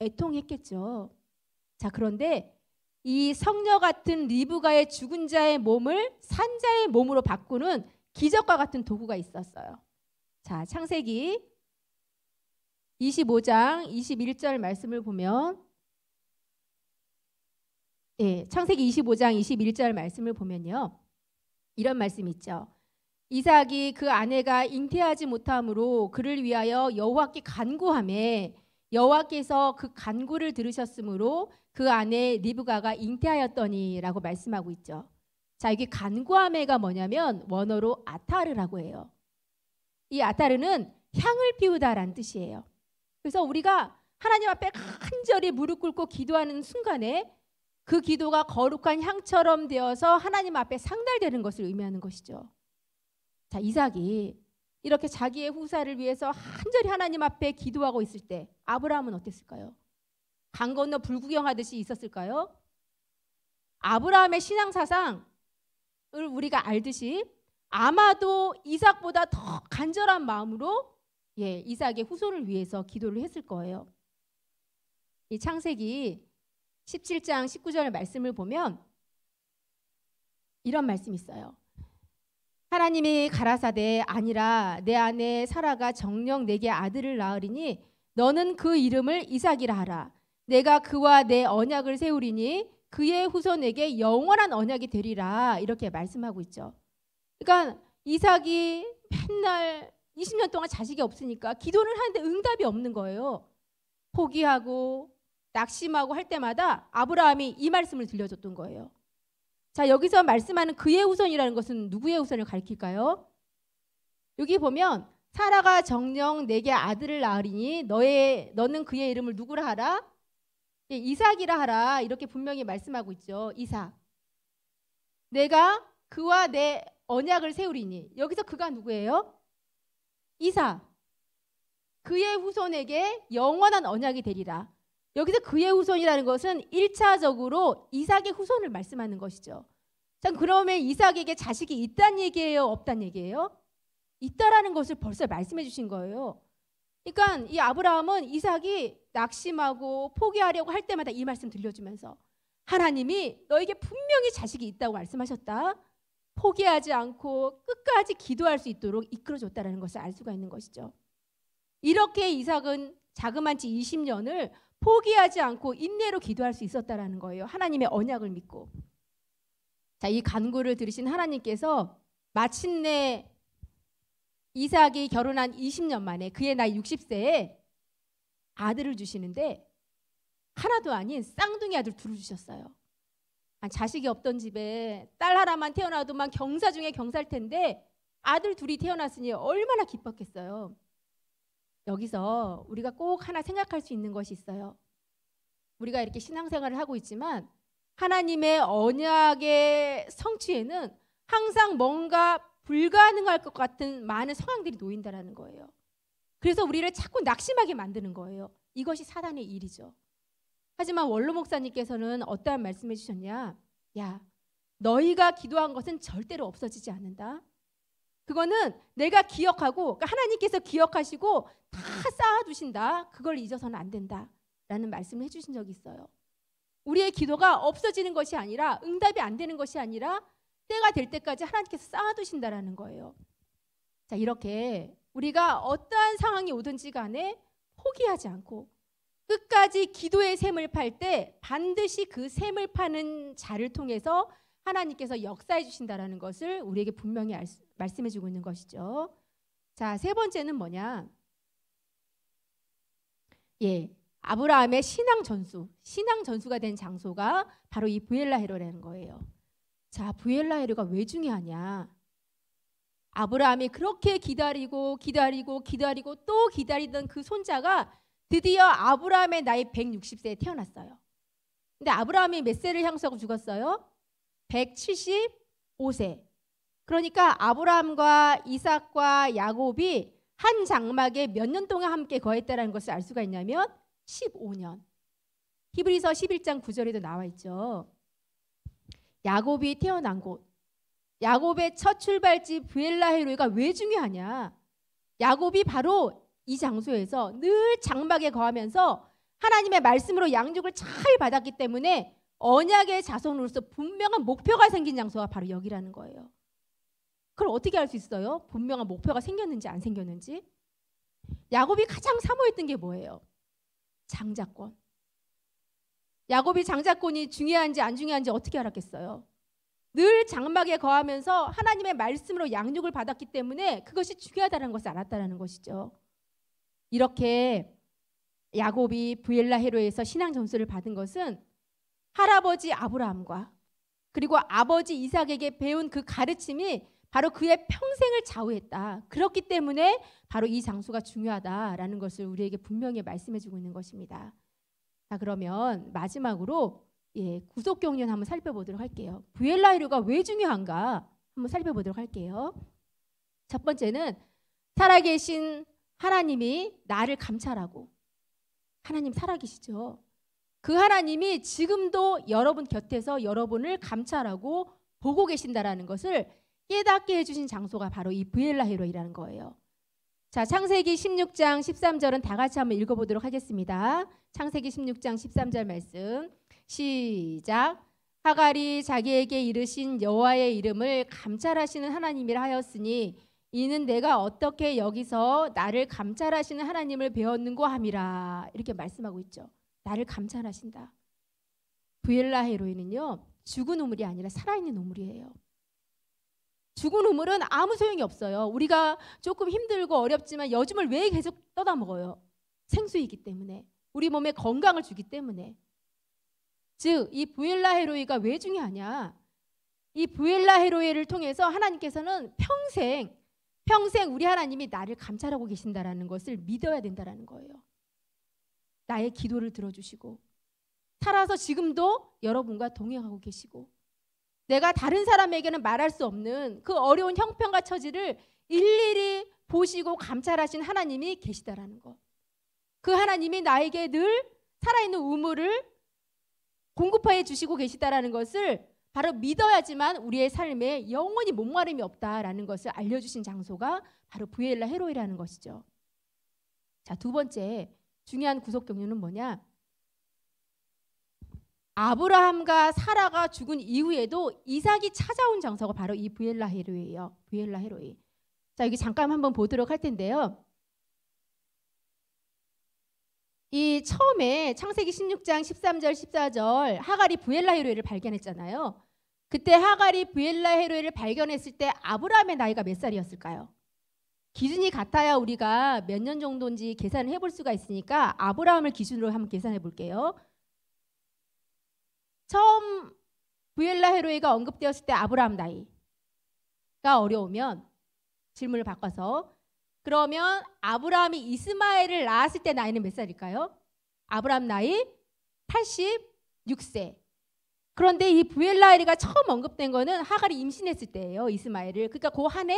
애통했겠죠. 자, 그런데 이 성녀 같은 리브가의 죽은 자의 몸을 산 자의 몸으로 바꾸는 기적과 같은 도구가 있었어요. 자, 창세기 25장 21절 말씀을 보면, 창세기 25장 21절 말씀을 보면요, 이런 말씀이 있죠. 이삭이 그 아내가 잉태하지 못함으로 그를 위하여 여호와께 간구하매 여호와께서 그 간구를 들으셨으므로 그 아내 리브가가 잉태하였더니라고 말씀하고 있죠. 자, 이게 간구하매가 뭐냐면 원어로 아타르라고 해요. 이 아타르는 향을 피우다라는 뜻이에요. 그래서 우리가 하나님 앞에 간절히 무릎 꿇고 기도하는 순간에 그 기도가 거룩한 향처럼 되어서 하나님 앞에 상달되는 것을 의미하는 것이죠. 자, 이삭이 이렇게 자기의 후사를 위해서 간절히 하나님 앞에 기도하고 있을 때 아브라함은 어땠을까요? 강 건너 불구경하듯이 있었을까요? 아브라함의 신앙 사상을 우리가 알듯이 아마도 이삭보다 더 간절한 마음으로 이삭의 후손을 위해서 기도를 했을 거예요. 이 창세기 17장 19절 말씀을 보면 이런 말씀이 있어요. 하나님이 가라사대 아니라 내 아내 사라가 정녕 내게 아들을 낳으리니 너는 그 이름을 이삭이라 하라. 내가 그와 내 언약을 세우리니 그의 후손에게 영원한 언약이 되리라. 이렇게 말씀하고 있죠. 그러니까 이삭이 맨날 20년 동안 자식이 없으니까 기도를 하는데 응답이 없는 거예요. 포기하고 낙심하고 할 때마다 아브라함이 이 말씀을 들려줬던 거예요. 자, 여기서 말씀하는 그의 후손이라는 것은 누구의 후손을 가리킬까요? 여기 보면 사라가 정녕 내게 아들을 낳으리니 너는 그의 이름을 누구라 하라? 예, 이삭이라 하라. 이렇게 분명히 말씀하고 있죠. 이삭. 내가 그와 내 언약을 세우리니. 여기서 그가 누구예요? 이삭. 그의 후손에게 영원한 언약이 되리라. 여기서 그의 후손이라는 것은 1차적으로 이삭의 후손을 말씀하는 것이죠. 자, 그러면 이삭에게 자식이 있다는 얘기예요? 없다는 얘기예요? 있다라는 것을 벌써 말씀해 주신 거예요. 그러니까 이 아브라함은 이삭이 낙심하고 포기하려고 할 때마다 이 말씀 들려주면서 하나님이 너에게 분명히 자식이 있다고 말씀하셨다. 포기하지 않고 끝까지 기도할 수 있도록 이끌어줬다는 것을 알 수가 있는 것이죠. 이렇게 이삭은 자그만치 20년을 포기하지 않고 인내로 기도할 수 있었다라는 거예요. 하나님의 언약을 믿고. 자, 이 간구를 들으신 하나님께서 마침내 이삭이 결혼한 20년 만에 그의 나이 60세에 아들을 주시는데 하나도 아닌 쌍둥이 아들 둘을 주셨어요. 자식이 없던 집에 딸 하나만 태어나도만 경사 중에 경사일 텐데 아들 둘이 태어났으니 얼마나 기뻤겠어요. 여기서 우리가 꼭 하나 생각할 수 있는 것이 있어요. 우리가 이렇게 신앙생활을 하고 있지만 하나님의 언약의 성취에는 항상 뭔가 불가능할 것 같은 많은 상황들이 놓인다라는 거예요. 그래서 우리를 자꾸 낙심하게 만드는 거예요. 이것이 사단의 일이죠. 하지만 원로 목사님께서는 어떠한 말씀해 주셨냐? 야, 너희가 기도한 것은 절대로 없어지지 않는다. 그거는 내가 기억하고, 그러니까 하나님께서 기억하시고 다 쌓아두신다. 그걸 잊어서는 안 된다. 라는 말씀을 해주신 적이 있어요. 우리의 기도가 없어지는 것이 아니라, 응답이 안 되는 것이 아니라 때가 될 때까지 하나님께서 쌓아두신다라는 거예요. 자, 이렇게 우리가 어떠한 상황이 오든지 간에 포기하지 않고 끝까지 기도의 샘을 팔 때 반드시 그 샘을 파는 자를 통해서 하나님께서 역사해 주신다라는 것을 우리에게 분명히 말씀해 주고 있는 것이죠. 자, 세 번째는 뭐냐? 예, 아브라함의 신앙 전수가 된 장소가 바로 이 브엘라헤로라는 거예요. 자, 브엘라헤로가 왜 중요하냐? 아브라함이 그렇게 기다리고 또 기다리던 그 손자가 드디어 아브라함의 나이 160세에 태어났어요. 근데 아브라함이 몇 세를 향수하고 죽었어요? 175세. 그러니까 아브라함과 이삭과 야곱이 한 장막에 몇 년 동안 함께 거했다는 것을 알 수가 있냐면 15년. 히브리서 11장 9절에도 나와 있죠. 야곱이 태어난 곳, 야곱의 첫 출발지 브엘라헤로이가 왜 중요하냐? 야곱이 바로 이 장소에서 늘 장막에 거하면서 하나님의 말씀으로 양육을 잘 받았기 때문에 언약의 자손으로서 분명한 목표가 생긴 장소가 바로 여기라는 거예요. 그걸 어떻게 알 수 있어요? 분명한 목표가 생겼는지 안 생겼는지? 야곱이 가장 사모했던 게 뭐예요? 장자권. 야곱이 장자권이 중요한지 안 중요한지 어떻게 알았겠어요? 늘 장막에 거하면서 하나님의 말씀으로 양육을 받았기 때문에 그것이 중요하다는 것을 알았다는 것이죠. 이렇게 야곱이 브엘라헤로에서 신앙 점수를 받은 것은 할아버지 아브라함과 그리고 아버지 이삭에게 배운 그 가르침이 바로 그의 평생을 좌우했다. 그렇기 때문에 바로 이 장소가 중요하다라는 것을 우리에게 분명히 말씀해주고 있는 것입니다. 자, 그러면 마지막으로 구속경륜 한번 살펴보도록 할게요. 브엘라헤로가 왜 중요한가 한번 살펴보도록 할게요. 첫 번째는 살아계신 하나님이 나를 감찰하고, 하나님 살아계시죠. 그 하나님이 지금도 여러분 곁에서 여러분을 감찰하고 보고 계신다라는 것을 깨닫게 해주신 장소가 바로 이 브엘라헤로이라는 거예요. 자, 창세기 16장 13절은 다 같이 한번 읽어보도록 하겠습니다. 창세기 16장 13절 말씀 시작. 하갈이 자기에게 이르신 여호와의 이름을 감찰하시는 하나님이라 하였으니 이는 내가 어떻게 여기서 나를 감찰하시는 하나님을 배웠는고 함이라. 이렇게 말씀하고 있죠. 나를 감찰하신다. 브엘라헤로이는요, 죽은 우물이 아니라 살아있는 우물이에요. 죽은 우물은 아무 소용이 없어요. 우리가 조금 힘들고 어렵지만 요즘을 왜 계속 떠다 먹어요? 생수이기 때문에. 우리 몸에 건강을 주기 때문에. 즉, 이 부엘라 헤로이가 왜 중요하냐? 이 부엘라 헤로이를 통해서 하나님께서는 평생 우리 하나님이 나를 감찰하고 계신다라는 것을 믿어야 된다라는 거예요. 나의 기도를 들어주시고 살아서 지금도 여러분과 동행하고 계시고 내가 다른 사람에게는 말할 수 없는 그 어려운 형편과 처지를 일일이 보시고 감찰하신 하나님이 계시다라는 것. 그 하나님이 나에게 늘 살아있는 우물을 공급해 주시고 계시다라는 것을 바로 믿어야지만 우리의 삶에 영원히 목마름이 없다라는 것을 알려주신 장소가 바로 부엘라 헤로이라는 것이죠. 자, 두 번째 중요한 구속 경륜은 뭐냐? 아브라함과 사라가 죽은 이후에도 이삭이 찾아온 장소가 바로 이 부엘라 헤로이예요. 부엘라 헤로이. 자, 여기 잠깐 한번 보도록 할 텐데요. 이 처음에 창세기 16장 13절 14절 하갈이 부엘라 헤로이를 발견했잖아요. 그때 하갈이 부엘라 헤로이를 발견했을 때 아브라함의 나이가 몇 살이었을까요? 기준이 같아야 우리가 몇 년 정도인지 계산을 해볼 수가 있으니까 아브라함을 기준으로 한번 계산해 볼게요. 처음 부엘라 헤로이가 언급되었을 때 아브라함 나이가 어려우면 질문을 바꿔서 그러면 아브라함이 이스마엘을 낳았을 때 나이는 몇 살일까요? 아브라함 나이 86세. 그런데 이 부엘라 헤로이가 처음 언급된 거는 하갈이 임신했을 때예요. 이스마엘을. 그러니까 그 한 해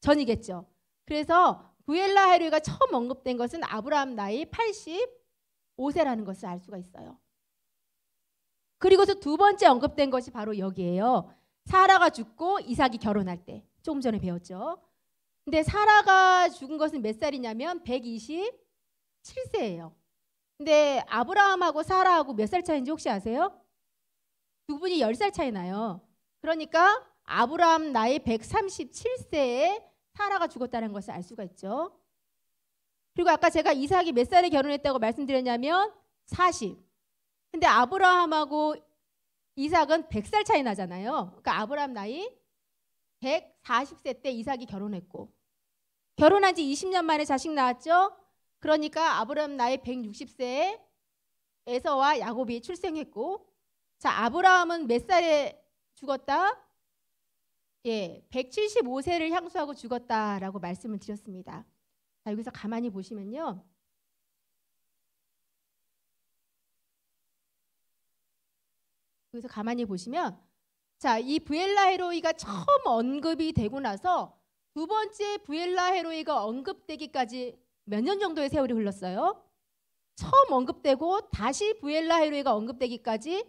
전이겠죠. 그래서 부엘라 헤로이가 처음 언급된 것은 아브라함 나이 85세라는 것을 알 수가 있어요. 그리고서 두 번째 언급된 것이 바로 여기에요. 사라가 죽고 이삭이 결혼할 때. 조금 전에 배웠죠. 근데 사라가 죽은 것은 몇 살이냐면 127세예요. 근데 아브라함하고 사라하고 몇 살 차이인지 혹시 아세요? 두 분이 10살 차이 나요. 그러니까 아브라함 나이 137세에 사라가 죽었다는 것을 알 수가 있죠. 그리고 아까 제가 이삭이 몇 살에 결혼했다고 말씀드렸냐면 40. 근데 아브라함하고 이삭은 100살 차이 나잖아요. 그러니까 아브라함 나이 140세 때 이삭이 결혼했고 결혼한 지 20년 만에 자식 낳았죠. 그러니까 아브라함 나이 160세에 에서와 야곱이 출생했고 자, 아브라함은 몇 살에 죽었다? 예, 175세를 향수하고 죽었다라고 말씀을 드렸습니다. 자, 여기서 가만히 보시면요. 여기서 가만히 보시면 자, 이 부엘라 헤로이가 처음 언급이 되고 나서 두 번째 부엘라 헤로이가 언급되기까지 몇 년 정도의 세월이 흘렀어요? 처음 언급되고 다시 부엘라 헤로이가 언급되기까지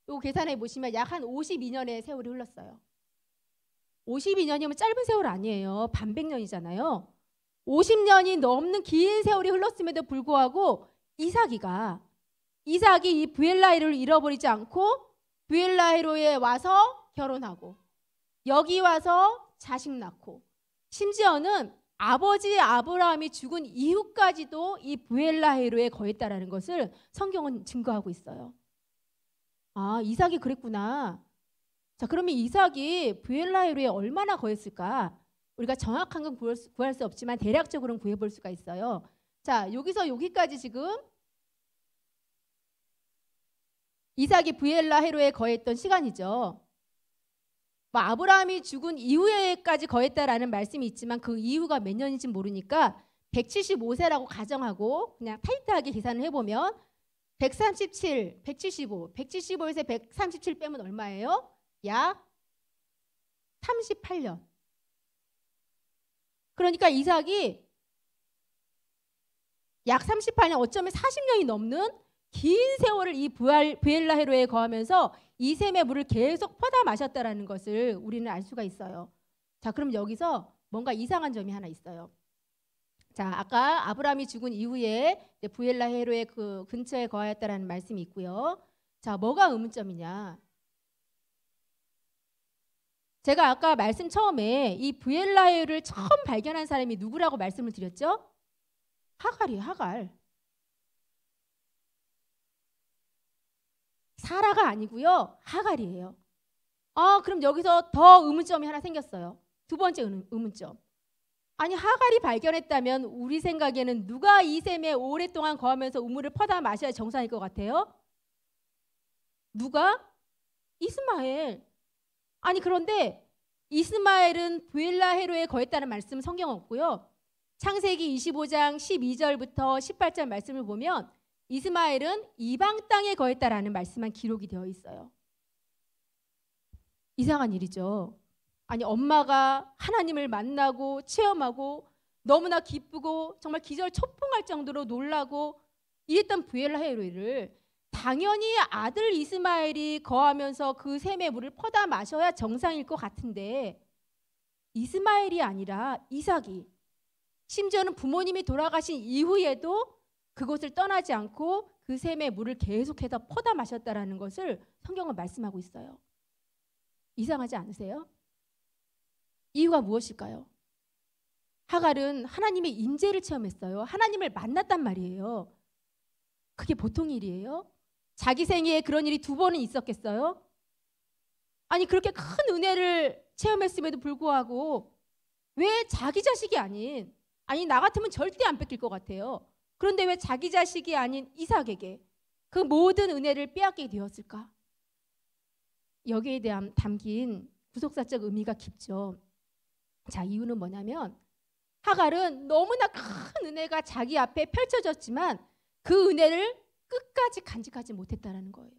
요 계산해 보시면 약 한 52년의 세월이 흘렀어요. 52년이면 짧은 세월 아니에요. 반백년이잖아요. 50년이 넘는 긴 세월이 흘렀음에도 불구하고 이삭이 이 부엘라 헤로이를 잃어버리지 않고 부엘라 헤로이에 와서 결혼하고 여기 와서 자식 낳고 심지어는 아버지 아브라함이 죽은 이후까지도 이 부엘라 헤로이에 거했다라는 것을 성경은 증거하고 있어요. 아, 이삭이 그랬구나. 자, 그러면 이삭이 부엘라 헤로이에 얼마나 거했을까? 우리가 정확한 건 구할 수 없지만 대략적으로는 구해볼 수가 있어요. 자, 여기서 여기까지 지금 이삭이 부엘라 헤로이에 거했던 시간이죠. 뭐 아브라함이 죽은 이후에까지 거했다라는 말씀이 있지만 그 이후가 몇 년인지 모르니까 175세라고 가정하고 그냥 타이트하게 계산을 해보면 137, 175, 175에서 137 빼면 얼마예요? 약 38년. 그러니까 이삭이 약 38년, 어쩌면 40년이 넘는 긴 세월을 이 부엘라 헤로이에 거하면서 이 샘의 물을 계속 퍼다 마셨다라는 것을 우리는 알 수가 있어요. 자, 그럼 여기서 뭔가 이상한 점이 하나 있어요. 자, 아까 아브라함이 죽은 이후에 부엘라 헤로이의 그 근처에 거하였다라는 말씀이 있고요. 자, 뭐가 의문점이냐? 제가 아까 말씀 처음에 이 부엘라 헤로이를 처음 발견한 사람이 누구라고 말씀을 드렸죠? 하갈이에요, 하갈. 사라가 아니고요, 하갈이에요. 그럼 여기서 더 의문점이 하나 생겼어요. 두 번째 의문점. 아니 하갈이 발견했다면 우리 생각에는 누가 이 샘에 오랫동안 거하면서 우물을 퍼다 마셔야 정상일 것 같아요? 누가? 이스마엘. 아니 그런데 이스마엘은 부엘라 헤로에 거했다는 말씀 성경 없고요. 창세기 25장 12절부터 18절 말씀을 보면 이스마엘은 이방 땅에 거했다라는 말씀만 기록이 되어 있어요. 이상한 일이죠. 아니 엄마가 하나님을 만나고 체험하고 너무나 기쁘고 정말 기절초풍할 정도로 놀라고 이랬던 부엘라 헤로이를 당연히 아들 이스마엘이 거하면서 그 샘의 물을 퍼다 마셔야 정상일 것 같은데 이스마엘이 아니라 이삭이 심지어는 부모님이 돌아가신 이후에도 그곳을 떠나지 않고 그 샘의 물을 계속해서 퍼다 마셨다라는 것을 성경은 말씀하고 있어요. 이상하지 않으세요? 이유가 무엇일까요? 하갈은 하나님의 임재를 체험했어요. 하나님을 만났단 말이에요. 그게 보통 일이에요? 자기 생애에 그런 일이 2번은 있었겠어요? 아니 그렇게 큰 은혜를 체험했음에도 불구하고 왜 자기 자식이 아니 나 같으면 절대 안 뺏길 것 같아요. 그런데 왜 자기 자식이 아닌 이삭에게 그 모든 은혜를 빼앗게 되었을까? 여기에 대한 담긴 구속사적 의미가 깊죠. 자, 이유는 뭐냐면 하갈은 너무나 큰 은혜가 자기 앞에 펼쳐졌지만 그 은혜를 끝까지 간직하지 못했다는 거예요.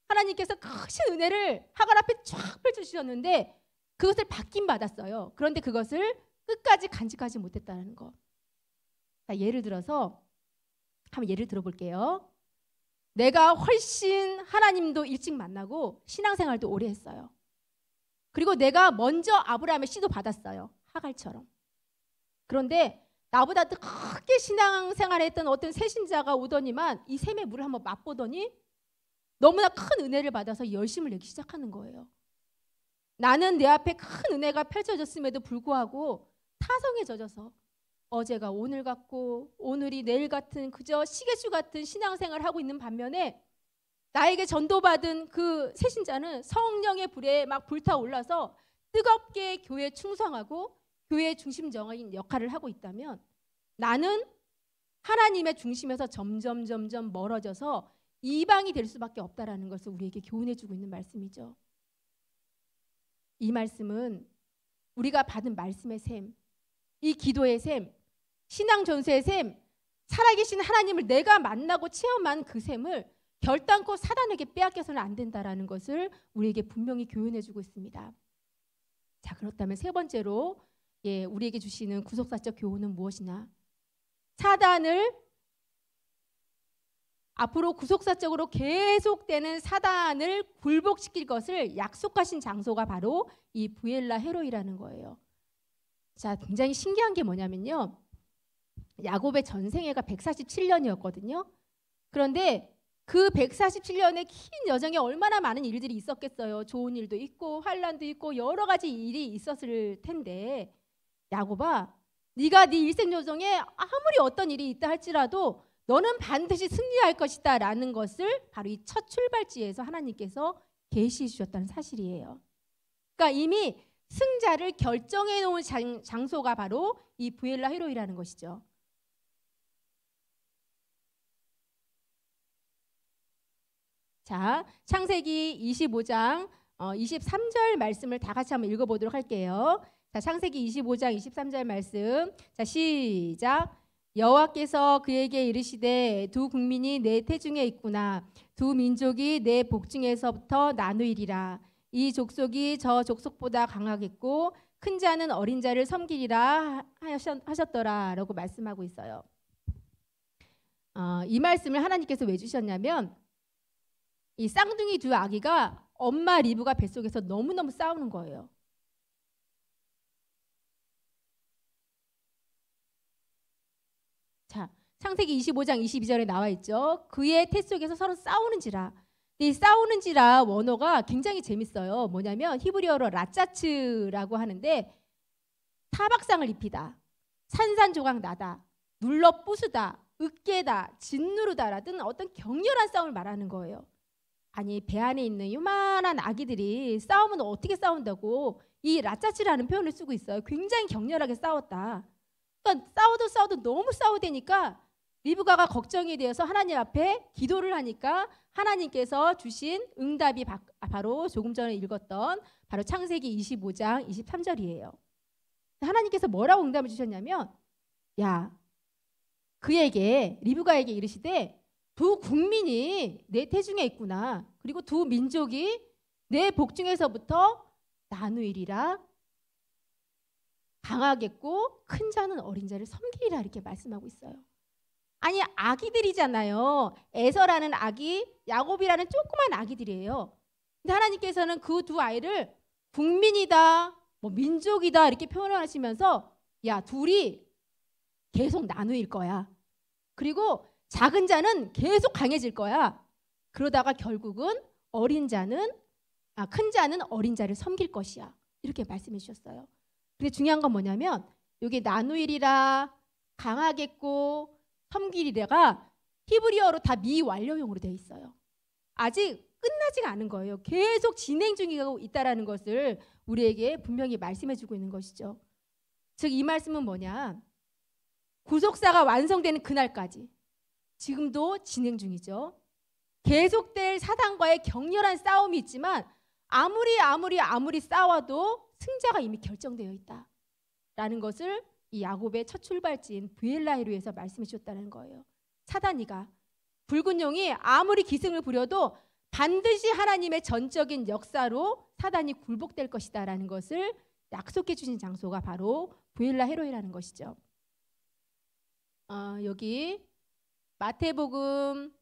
하나님께서 크신 은혜를 하갈 앞에 쫙 펼쳐주셨는데 그것을 받긴 받았어요. 그런데 그것을 끝까지 간직하지 못했다는 거. 자, 예를 들어서 한번 예를 들어볼게요. 내가 훨씬 하나님도 일찍 만나고 신앙생활도 오래 했어요. 그리고 내가 먼저 아브라함의 씨도 받았어요. 하갈처럼. 그런데 나보다 더 크게 신앙생활했던 어떤 새신자가 오더니만 이 샘의 물을 한번 맛보더니 너무나 큰 은혜를 받아서 열심을 내기 시작하는 거예요. 나는 내 앞에 큰 은혜가 펼쳐졌음에도 불구하고 타성에 젖어서 어제가 오늘 같고 오늘이 내일 같은 그저 시계수 같은 신앙생활을 하고 있는 반면에 나에게 전도받은 그 새신자는 성령의 불에 막 불타올라서 뜨겁게 교회에 충성하고 교회의 중심적인 역할을 하고 있다면 나는 하나님의 중심에서 점점 멀어져서 이방이 될 수밖에 없다라는 것을 우리에게 교훈해주고 있는 말씀이죠. 이 말씀은 우리가 받은 말씀의 샘, 이 기도의 샘, 신앙 전수의 샘, 살아계신 하나님을 내가 만나고 체험한 그 샘을 결단코 사단에게 빼앗겨서는 안 된다라는 것을 우리에게 분명히 교훈해주고 있습니다. 자, 그렇다면 세 번째로 우리에게 주시는 구속사적 교훈은 무엇이냐? 사단을 앞으로 구속사적으로 계속되는 사단을 굴복시킬 것을 약속하신 장소가 바로 이 부엘라 헤로이라는 거예요. 자, 굉장히 신기한 게 뭐냐면요. 야곱의 전생애가 147년이었거든요. 그런데 그 147년의 긴 여정에 얼마나 많은 일들이 있었겠어요. 좋은 일도 있고 환난도 있고 여러 가지 일이 있었을 텐데 야곱아, 네가 네 일생 여정에 아무리 어떤 일이 있다 할지라도 너는 반드시 승리할 것이다 라는 것을 바로 이 첫 출발지에서 하나님께서 계시해 주셨다는 사실이에요. 그러니까 이미 승자를 결정해 놓은 장소가 바로 이 부엘라 헤로이라는 것이죠. 자, 창세기 25장 23절 말씀을 다 같이 한번 읽어보도록 할게요. 자, 창세기 25장 23절 말씀. 자, 시작. 여호와께서 그에게 이르시되 두 국민이 내 태중에 있구나. 두 민족이 내 복중에서부터 나누이리라. 이 족속이 저 족속보다 강하겠고 큰 자는 어린 자를 섬기리라 하셨더라 라고 말씀하고 있어요. 이 말씀을 하나님께서 왜 주셨냐면 이 쌍둥이 두 아기가 엄마 리브가 뱃속에서 너무너무 싸우는 거예요. 자, 창세기 25장 22절에 나와 있죠. 그의 태 속에서 서로 싸우는지라. 이 싸우는지라 원어가 굉장히 재밌어요. 뭐냐면 히브리어로 라짜츠라고 하는데 타박상을 입히다, 산산조각 나다, 눌러 부수다, 으깨다, 짓누르다라든 어떤 격렬한 싸움을 말하는 거예요. 아니 배 안에 있는 요만한 아기들이 싸우면 어떻게 싸운다고 이 라짜치라는 표현을 쓰고 있어요. 굉장히 격렬하게 싸웠다. 그러니까 싸워도 너무 싸우대니까 리브가가 걱정이 되어서 하나님 앞에 기도를 하니까 하나님께서 주신 응답이 바로 조금 전에 읽었던 바로 창세기 25장 23절이에요. 하나님께서 뭐라고 응답을 주셨냐면 야 그에게 리브가에게 이르시되 두 국민이 내 태중에 있구나. 그리고 두 민족이 내 복중에서부터 나누이리라. 강하겠고 큰 자는 어린 자를 섬기리라 이렇게 말씀하고 있어요. 아니 아기들이잖아요. 에서라는 아기, 야곱이라는 조그만 아기들이에요. 근데 하나님께서는 그 두 아이를 국민이다, 뭐 민족이다 이렇게 표현하시면서 야 둘이 계속 나누일 거야. 그리고 작은 자는 계속 강해질 거야. 그러다가 결국은 큰 자는 어린 자를 섬길 것이야. 이렇게 말씀해 주셨어요. 근데 중요한 건 뭐냐면 여기 나누이리라, 강하겠고 섬기리라가 히브리어로 다 미완료형으로 되어 있어요. 아직 끝나지가 않은 거예요. 계속 진행 중이고 있다라는 것을 우리에게 분명히 말씀해 주고 있는 것이죠. 즉 이 말씀은 뭐냐? 구속사가 완성되는 그날까지 지금도 진행 중이죠. 계속될 사단과의 격렬한 싸움이 있지만 아무리 싸워도 승자가 이미 결정되어 있다라는 것을 이 야곱의 첫 출발지인 브엘라헤로에서 말씀해 주셨다는 거예요. 사단이가 붉은 용이 아무리 기승을 부려도 반드시 하나님의 전적인 역사로 사단이 굴복될 것이다라는 것을 약속해 주신 장소가 바로 브엘라헤로이라는 것이죠. 여기 마태복음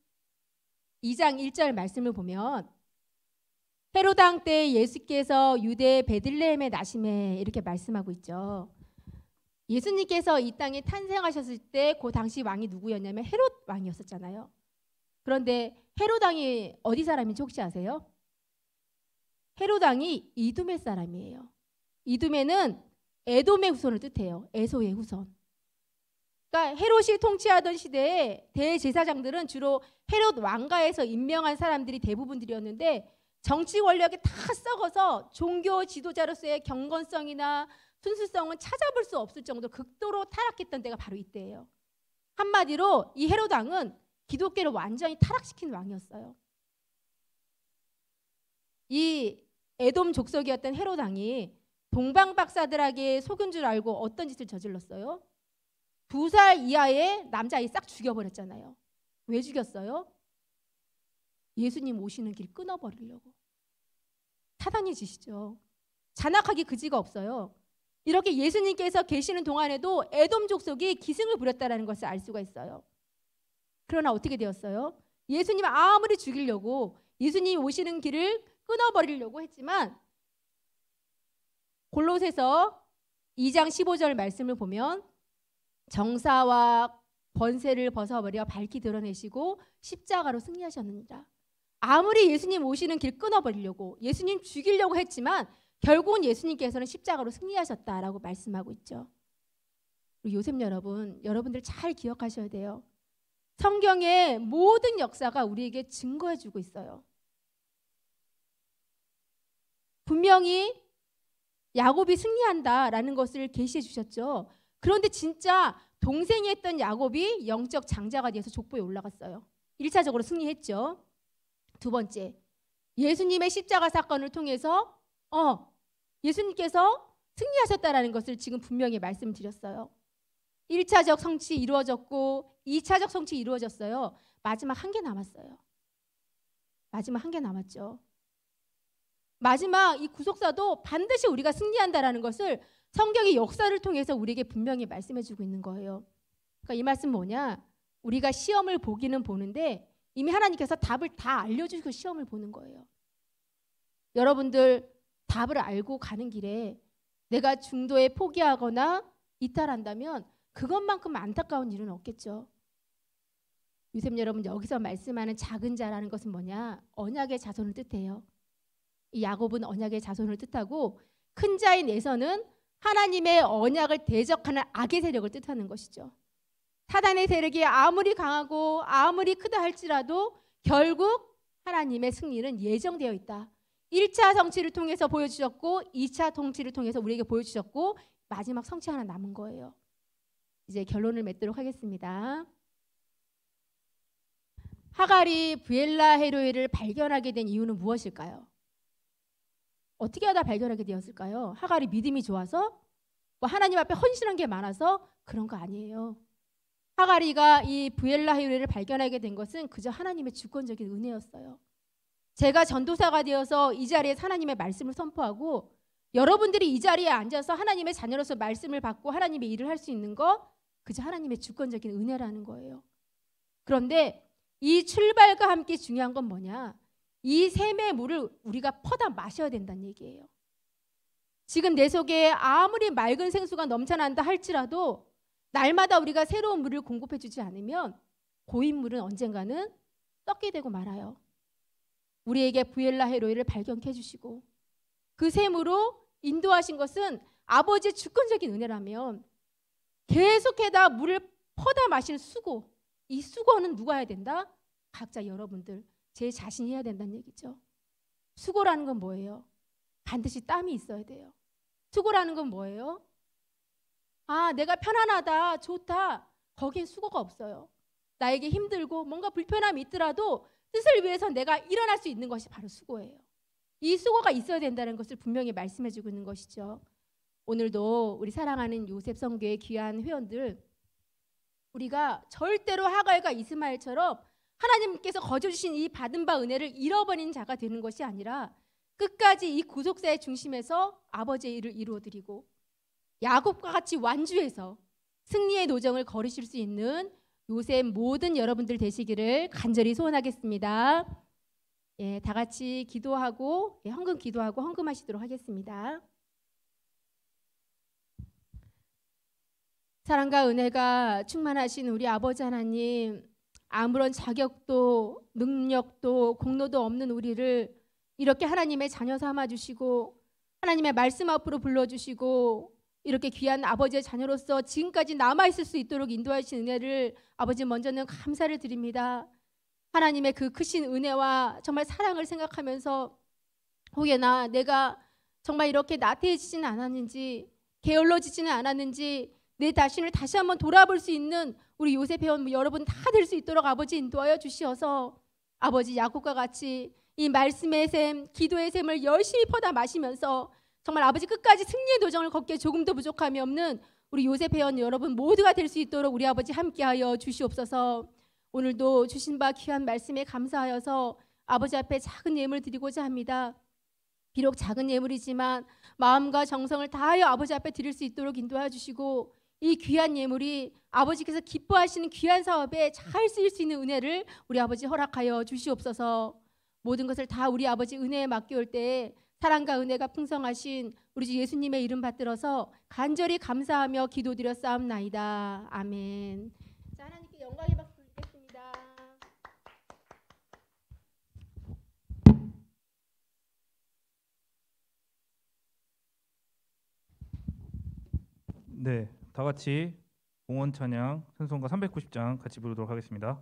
2장 1절 말씀을 보면 헤롯 왕 때 예수께서 유대 베들레헴에 나심에 이렇게 말씀하고 있죠. 예수님께서 이 땅에 탄생하셨을 때 그 당시 왕이 누구였냐면 헤롯 왕이었었잖아요. 그런데 헤롯 왕이 어디 사람인지 혹시 아세요? 헤롯 왕이 이두메 사람이에요. 이두메는 에돔의 후손을 뜻해요. 에소의 후손. 그러니까 헤롯이 통치하던 시대에 대제사장들은 주로 헤롯 왕가에서 임명한 사람들이 대부분들이었는데 정치 권력이 다 썩어서 종교 지도자로서의 경건성이나 순수성은 찾아볼 수 없을 정도로 극도로 타락했던 때가 바로 이때예요. 한마디로 이 헤롯 왕은 기독교를 완전히 타락시킨 왕이었어요. 이 에돔 족속이었던 헤롯 왕이 동방 박사들에게 속은 줄 알고 어떤 짓을 저질렀어요? 2살 이하의 남자아이 싹 죽여버렸잖아요. 왜 죽였어요? 예수님 오시는 길 끊어버리려고. 사단의 짓이죠. 잔악하기 그지가 없어요. 이렇게 예수님께서 계시는 동안에도 에돔 족속이 기승을 부렸다는 것을 알 수가 있어요. 그러나 어떻게 되었어요? 예수님 아무리 죽이려고 예수님이 오시는 길을 끊어버리려고 했지만 골로새서 2장 15절 말씀을 보면 정사와 권세를 벗어버려 밝히 드러내시고 십자가로 승리하셨느니라. 아무리 예수님 오시는 길 끊어버리려고 예수님 죽이려고 했지만 결국은 예수님께서는 십자가로 승리하셨다라고 말씀하고 있죠. 우리 요셉 여러분들 잘 기억하셔야 돼요. 성경의 모든 역사가 우리에게 증거해주고 있어요. 분명히 야곱이 승리한다라는 것을 계시해 주셨죠. 그런데 진짜 동생이 했던 야곱이 영적 장자가 되어서 족보에 올라갔어요. 1차적으로 승리했죠. 두 번째, 예수님의 십자가 사건을 통해서 예수님께서 승리하셨다라는 것을 지금 분명히 말씀드렸어요. 1차적 성취 이루어졌고 2차적 성취 이루어졌어요. 마지막 한 개 남았어요. 마지막 한 개 남았죠. 마지막 이 구속사도 반드시 우리가 승리한다라는 것을 성경의 역사를 통해서 우리에게 분명히 말씀해주고 있는 거예요. 그러니까 이 말씀 뭐냐? 우리가 시험을 보기는 보는데 이미 하나님께서 답을 다 알려주시고 시험을 보는 거예요. 여러분들 답을 알고 가는 길에 내가 중도에 포기하거나 이탈한다면 그것만큼 안타까운 일은 없겠죠. 요셉 여러분, 여기서 말씀하는 작은 자라는 것은 뭐냐? 언약의 자손을 뜻해요. 이 야곱은 언약의 자손을 뜻하고 큰 자인 에서는 하나님의 언약을 대적하는 악의 세력을 뜻하는 것이죠. 사단의 세력이 아무리 강하고 아무리 크다 할지라도 결국 하나님의 승리는 예정되어 있다. 1차 성취를 통해서 보여주셨고 2차 통치를 통해서 우리에게 보여주셨고 마지막 성취 하나 남은 거예요. 이제 결론을 맺도록 하겠습니다. 하갈이 부엘라 헤로이를 발견하게 된 이유는 무엇일까요? 어떻게 하다 발견하게 되었을까요? 하갈이 믿음이 좋아서? 뭐 하나님 앞에 헌신한 게 많아서? 그런 거 아니에요. 하갈이가 이 부엘라 헤로이를 발견하게 된 것은 그저 하나님의 주권적인 은혜였어요. 제가 전도사가 되어서 이 자리에 하나님의 말씀을 선포하고 여러분들이 이 자리에 앉아서 하나님의 자녀로서 말씀을 받고 하나님의 일을 할 수 있는 거 그저 하나님의 주권적인 은혜라는 거예요. 그런데 이 출발과 함께 중요한 건 뭐냐? 이 샘의 물을 우리가 퍼다 마셔야 된다는 얘기예요. 지금 내 속에 아무리 맑은 생수가 넘쳐난다 할지라도 날마다 우리가 새로운 물을 공급해 주지 않으면 고인 물은 언젠가는 썩게 되고 말아요. 우리에게 부엘라 헤로이를 발견해 주시고 그 샘으로 인도하신 것은 아버지의 주권적인 은혜라면 계속해다 물을 퍼다 마실 수고, 이 수고는 누가 해야 된다? 각자 여러분들, 제 자신이 해야 된다는 얘기죠. 수고라는 건 뭐예요? 반드시 땀이 있어야 돼요. 수고라는 건 뭐예요? 아, 내가 편안하다, 좋다. 거기엔 수고가 없어요. 나에게 힘들고 뭔가 불편함이 있더라도 뜻을 위해서 내가 일어날 수 있는 것이 바로 수고예요. 이 수고가 있어야 된다는 것을 분명히 말씀해주고 있는 것이죠. 오늘도 우리 사랑하는 요셉 성교의 귀한 회원들, 우리가 절대로 하갈과 이스마엘처럼 하나님께서 거저주신 이 받은 바 은혜를 잃어버린 자가 되는 것이 아니라 끝까지 이 구속사의 중심에서 아버지의 일을 이루어드리고 야곱과 같이 완주해서 승리의 노정을 걸으실 수 있는 요셉 모든 여러분들 되시기를 간절히 소원하겠습니다. 예, 다 같이 기도하고 헌금 기도하고 헌금하시도록 하겠습니다. 사랑과 은혜가 충만하신 우리 아버지 하나님, 아무런 자격도 능력도 공로도 없는 우리를 이렇게 하나님의 자녀 삼아주시고 하나님의 말씀 앞으로 불러주시고 이렇게 귀한 아버지의 자녀로서 지금까지 남아있을 수 있도록 인도하신 은혜를 아버지 먼저는 감사를 드립니다. 하나님의 그 크신 은혜와 정말 사랑을 생각하면서 혹여나 내가 정말 이렇게 나태해지지는 않았는지 게을러지지는 않았는지 내 자신을 다시 한번 돌아볼 수 있는 우리 요셉 회원 여러분 다 될 수 있도록 아버지 인도하여 주시어서 아버지 야곱과 같이 이 말씀의 샘, 기도의 샘을 열심히 퍼다 마시면서 정말 아버지 끝까지 승리의 도정을 걷기에 조금도 부족함이 없는 우리 요셉 회원 여러분 모두가 될 수 있도록 우리 아버지 함께하여 주시옵소서. 오늘도 주신 바 귀한 말씀에 감사하여서 아버지 앞에 작은 예물 드리고자 합니다. 비록 작은 예물이지만 마음과 정성을 다하여 아버지 앞에 드릴 수 있도록 인도하여 주시고 이 귀한 예물이 아버지께서 기뻐하시는 귀한 사업에 잘 쓰일 수 있는 은혜를 우리 아버지 허락하여 주시옵소서. 모든 것을 다 우리 아버지 은혜에 맡겨올 때에 사랑과 은혜가 풍성하신 우리 주 예수님의 이름 받들어서 간절히 감사하며 기도드렸사옵나이다. 아멘. 자, 하나님께 영광의 박수 드리겠습니다.
네, 다 같이 공원 찬양 찬송가 390장 같이 부르도록 하겠습니다.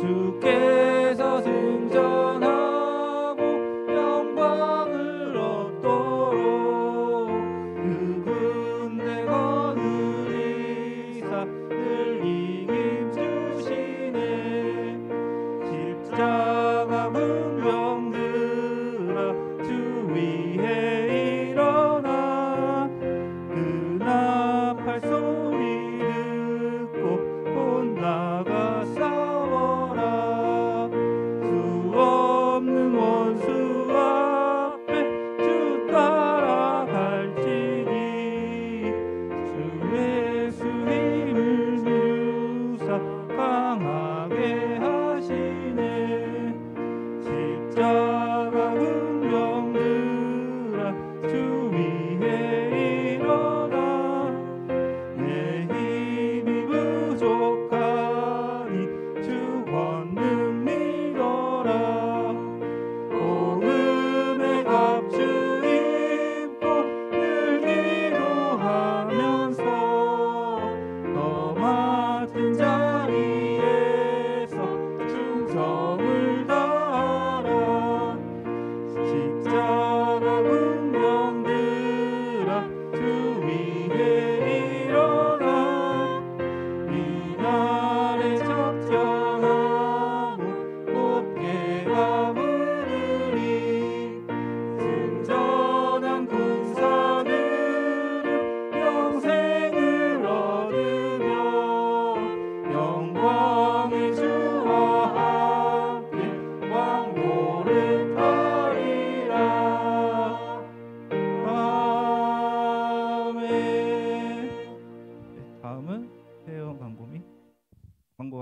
주께서 승천하고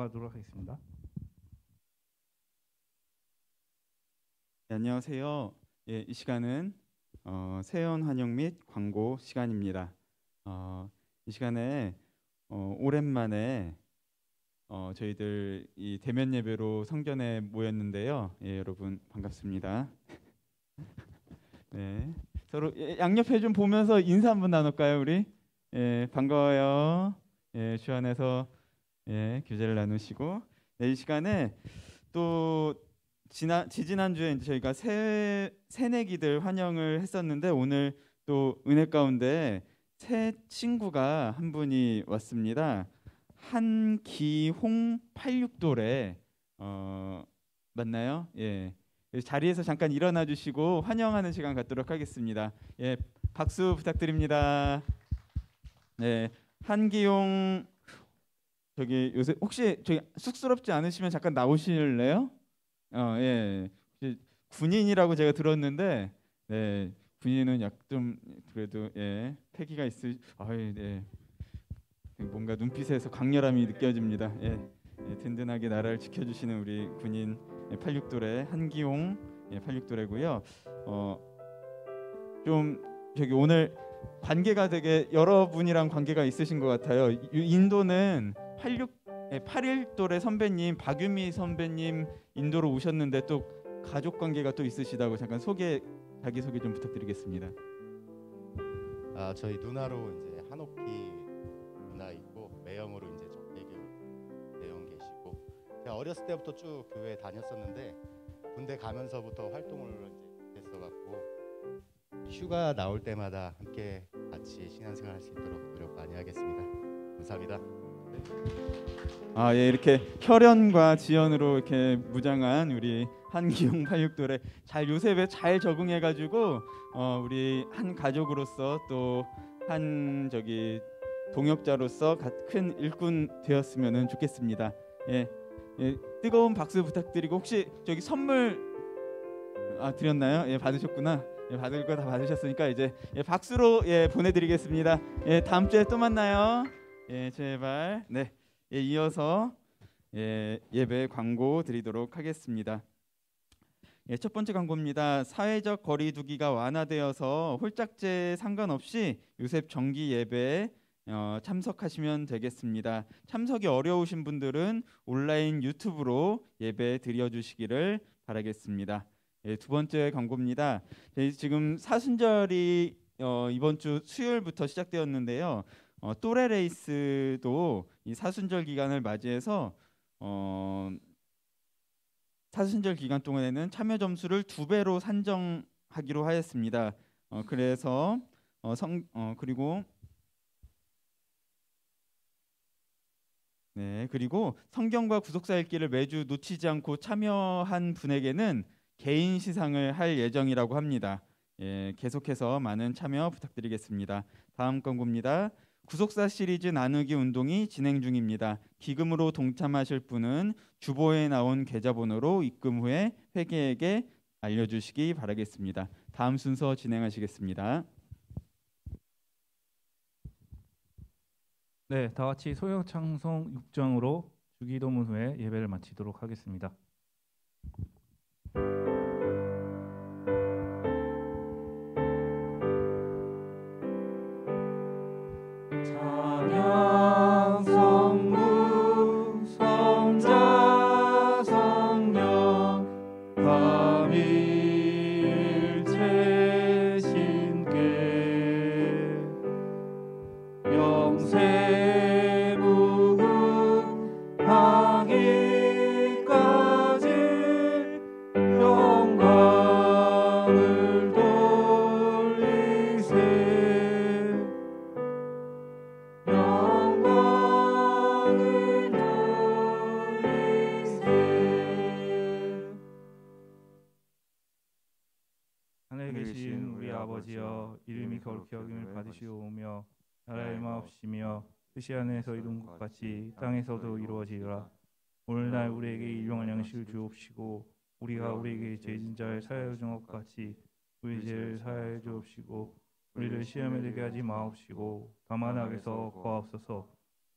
진행하도록 하겠습니다.
네, 안녕하세요. 예, 이 시간은 새해원 환영 및 광고 시간입니다. 이 시간에 오랜만에 저희들 이 대면 예배로 성전에 모였는데요. 예, 여러분 반갑습니다. 네, 서로 양옆에 좀 보면서 인사 한번 나눌까요, 우리? 예, 반가워요. 예, 주 안에서 교제를 나누시고, 네, 이 시간에 또 지지난주에 이제 저희가 새내기들 환영을 했었는데, 오늘 또 은혜 가운데 새 친구가 한 분이 왔습니다. 한기홍 86돌에 맞나요? 예. 자리에서 잠깐 일어나 주시고 환영하는 시간 갖도록 하겠습니다. 예, 박수 부탁드립니다. 네, 한기용 저기 요새 혹시 저기 쑥스럽지 않으시면 잠깐 나오실래요? 예, 혹시 군인이라고 제가 들었는데, 네, 군인은 약 좀 그래도 패기가 있으. 네, 뭔가 눈빛에서 강렬함이 느껴집니다. 예, 든든하게 나라를 지켜주시는 우리 군인 86돌의 한기용 86돌이고요. 좀 저기 오늘 관계가 되게 여러분이랑 관계가 있으신 것 같아요. 인도는 81돌의 선배님 박유미 선배님 인도로 오셨는데 또 가족 관계가 또 있으시다고 잠깐 자기 소개 좀 부탁드리겠습니다.
저희 누나로 이제 한옥희 누나 있고 매형으로 이제 정대규 매형 계시고, 제가 어렸을 때부터 쭉 교회 다녔었는데 군대 가면서부터 활동을 이제 했어갖고 휴가 나올 때마다 함께 같이 신앙생활 할 수 있도록 노력 많이 하겠습니다. 감사합니다.
예, 이렇게 혈연과 지연으로 이렇게 무장한 우리 한기용 86돌에 요셉에 잘 적응해가지고 우리 한 가족으로서 또 한 저기 동역자로서 큰 일꾼 되었으면 좋겠습니다. 예, 뜨거운 박수 부탁드리고, 혹시 저기 선물 드렸나요? 예, 받으셨구나. 예, 받을 거 다 받으셨으니까 이제 박수로 보내드리겠습니다. 예, 다음 주에 또 만나요. 예, 제발. 네, 이어서 예배 광고 드리도록 하겠습니다. 첫 번째 광고입니다. 사회적 거리두기가 완화되어서 홀짝제 상관없이 요셉 정기 예배에 참석하시면 되겠습니다. 참석이 어려우신 분들은 온라인 유튜브로 예배 드려주시기를 바라겠습니다. 두 번째 광고입니다. 지금 사순절이 이번 주 수요일부터 시작되었는데요. 또래 레이스도 이 사순절 기간을 맞이해서 사순절 기간 동안에는 참여 점수를 2배로 산정하기로 하였습니다. 그래서 그리고 성경과 구속사 읽기를 매주 놓치지 않고 참여한 분에게는 개인 시상을 할 예정이라고 합니다. 계속해서 많은 참여 부탁드리겠습니다. 다음 광고입니다. 구속사 시리즈 나누기 운동이 진행 중입니다. 기금으로 동참하실 분은 주보에 나온 계좌번호로 입금 후에 회계에게 알려주시기 바라겠습니다. 다음 순서 진행하시겠습니다.
네, 다 같이 소형창송 6장으로 주기도문 후에 예배를 마치도록 하겠습니다. 하늘에 계신 우리 아버지여, 이름이 거룩히 여김을 받으시오며 나라의 마옵시며 뜻이 하늘에서 이룬 것 같이 땅에서도 이루어지리라. 오늘날 우리에게 일용할 양식을 주옵시고 우리가 우리에게 죄진 자를 사하여 준 것 같이 우리 죄를 사하여 주옵시고 우리를 시험에 들게 하지 마옵시고 다만 악에서 구하옵소서.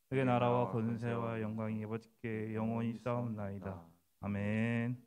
그의 나라와 권세와 영광이 아버지께 영원히 싸움나이다. 아멘.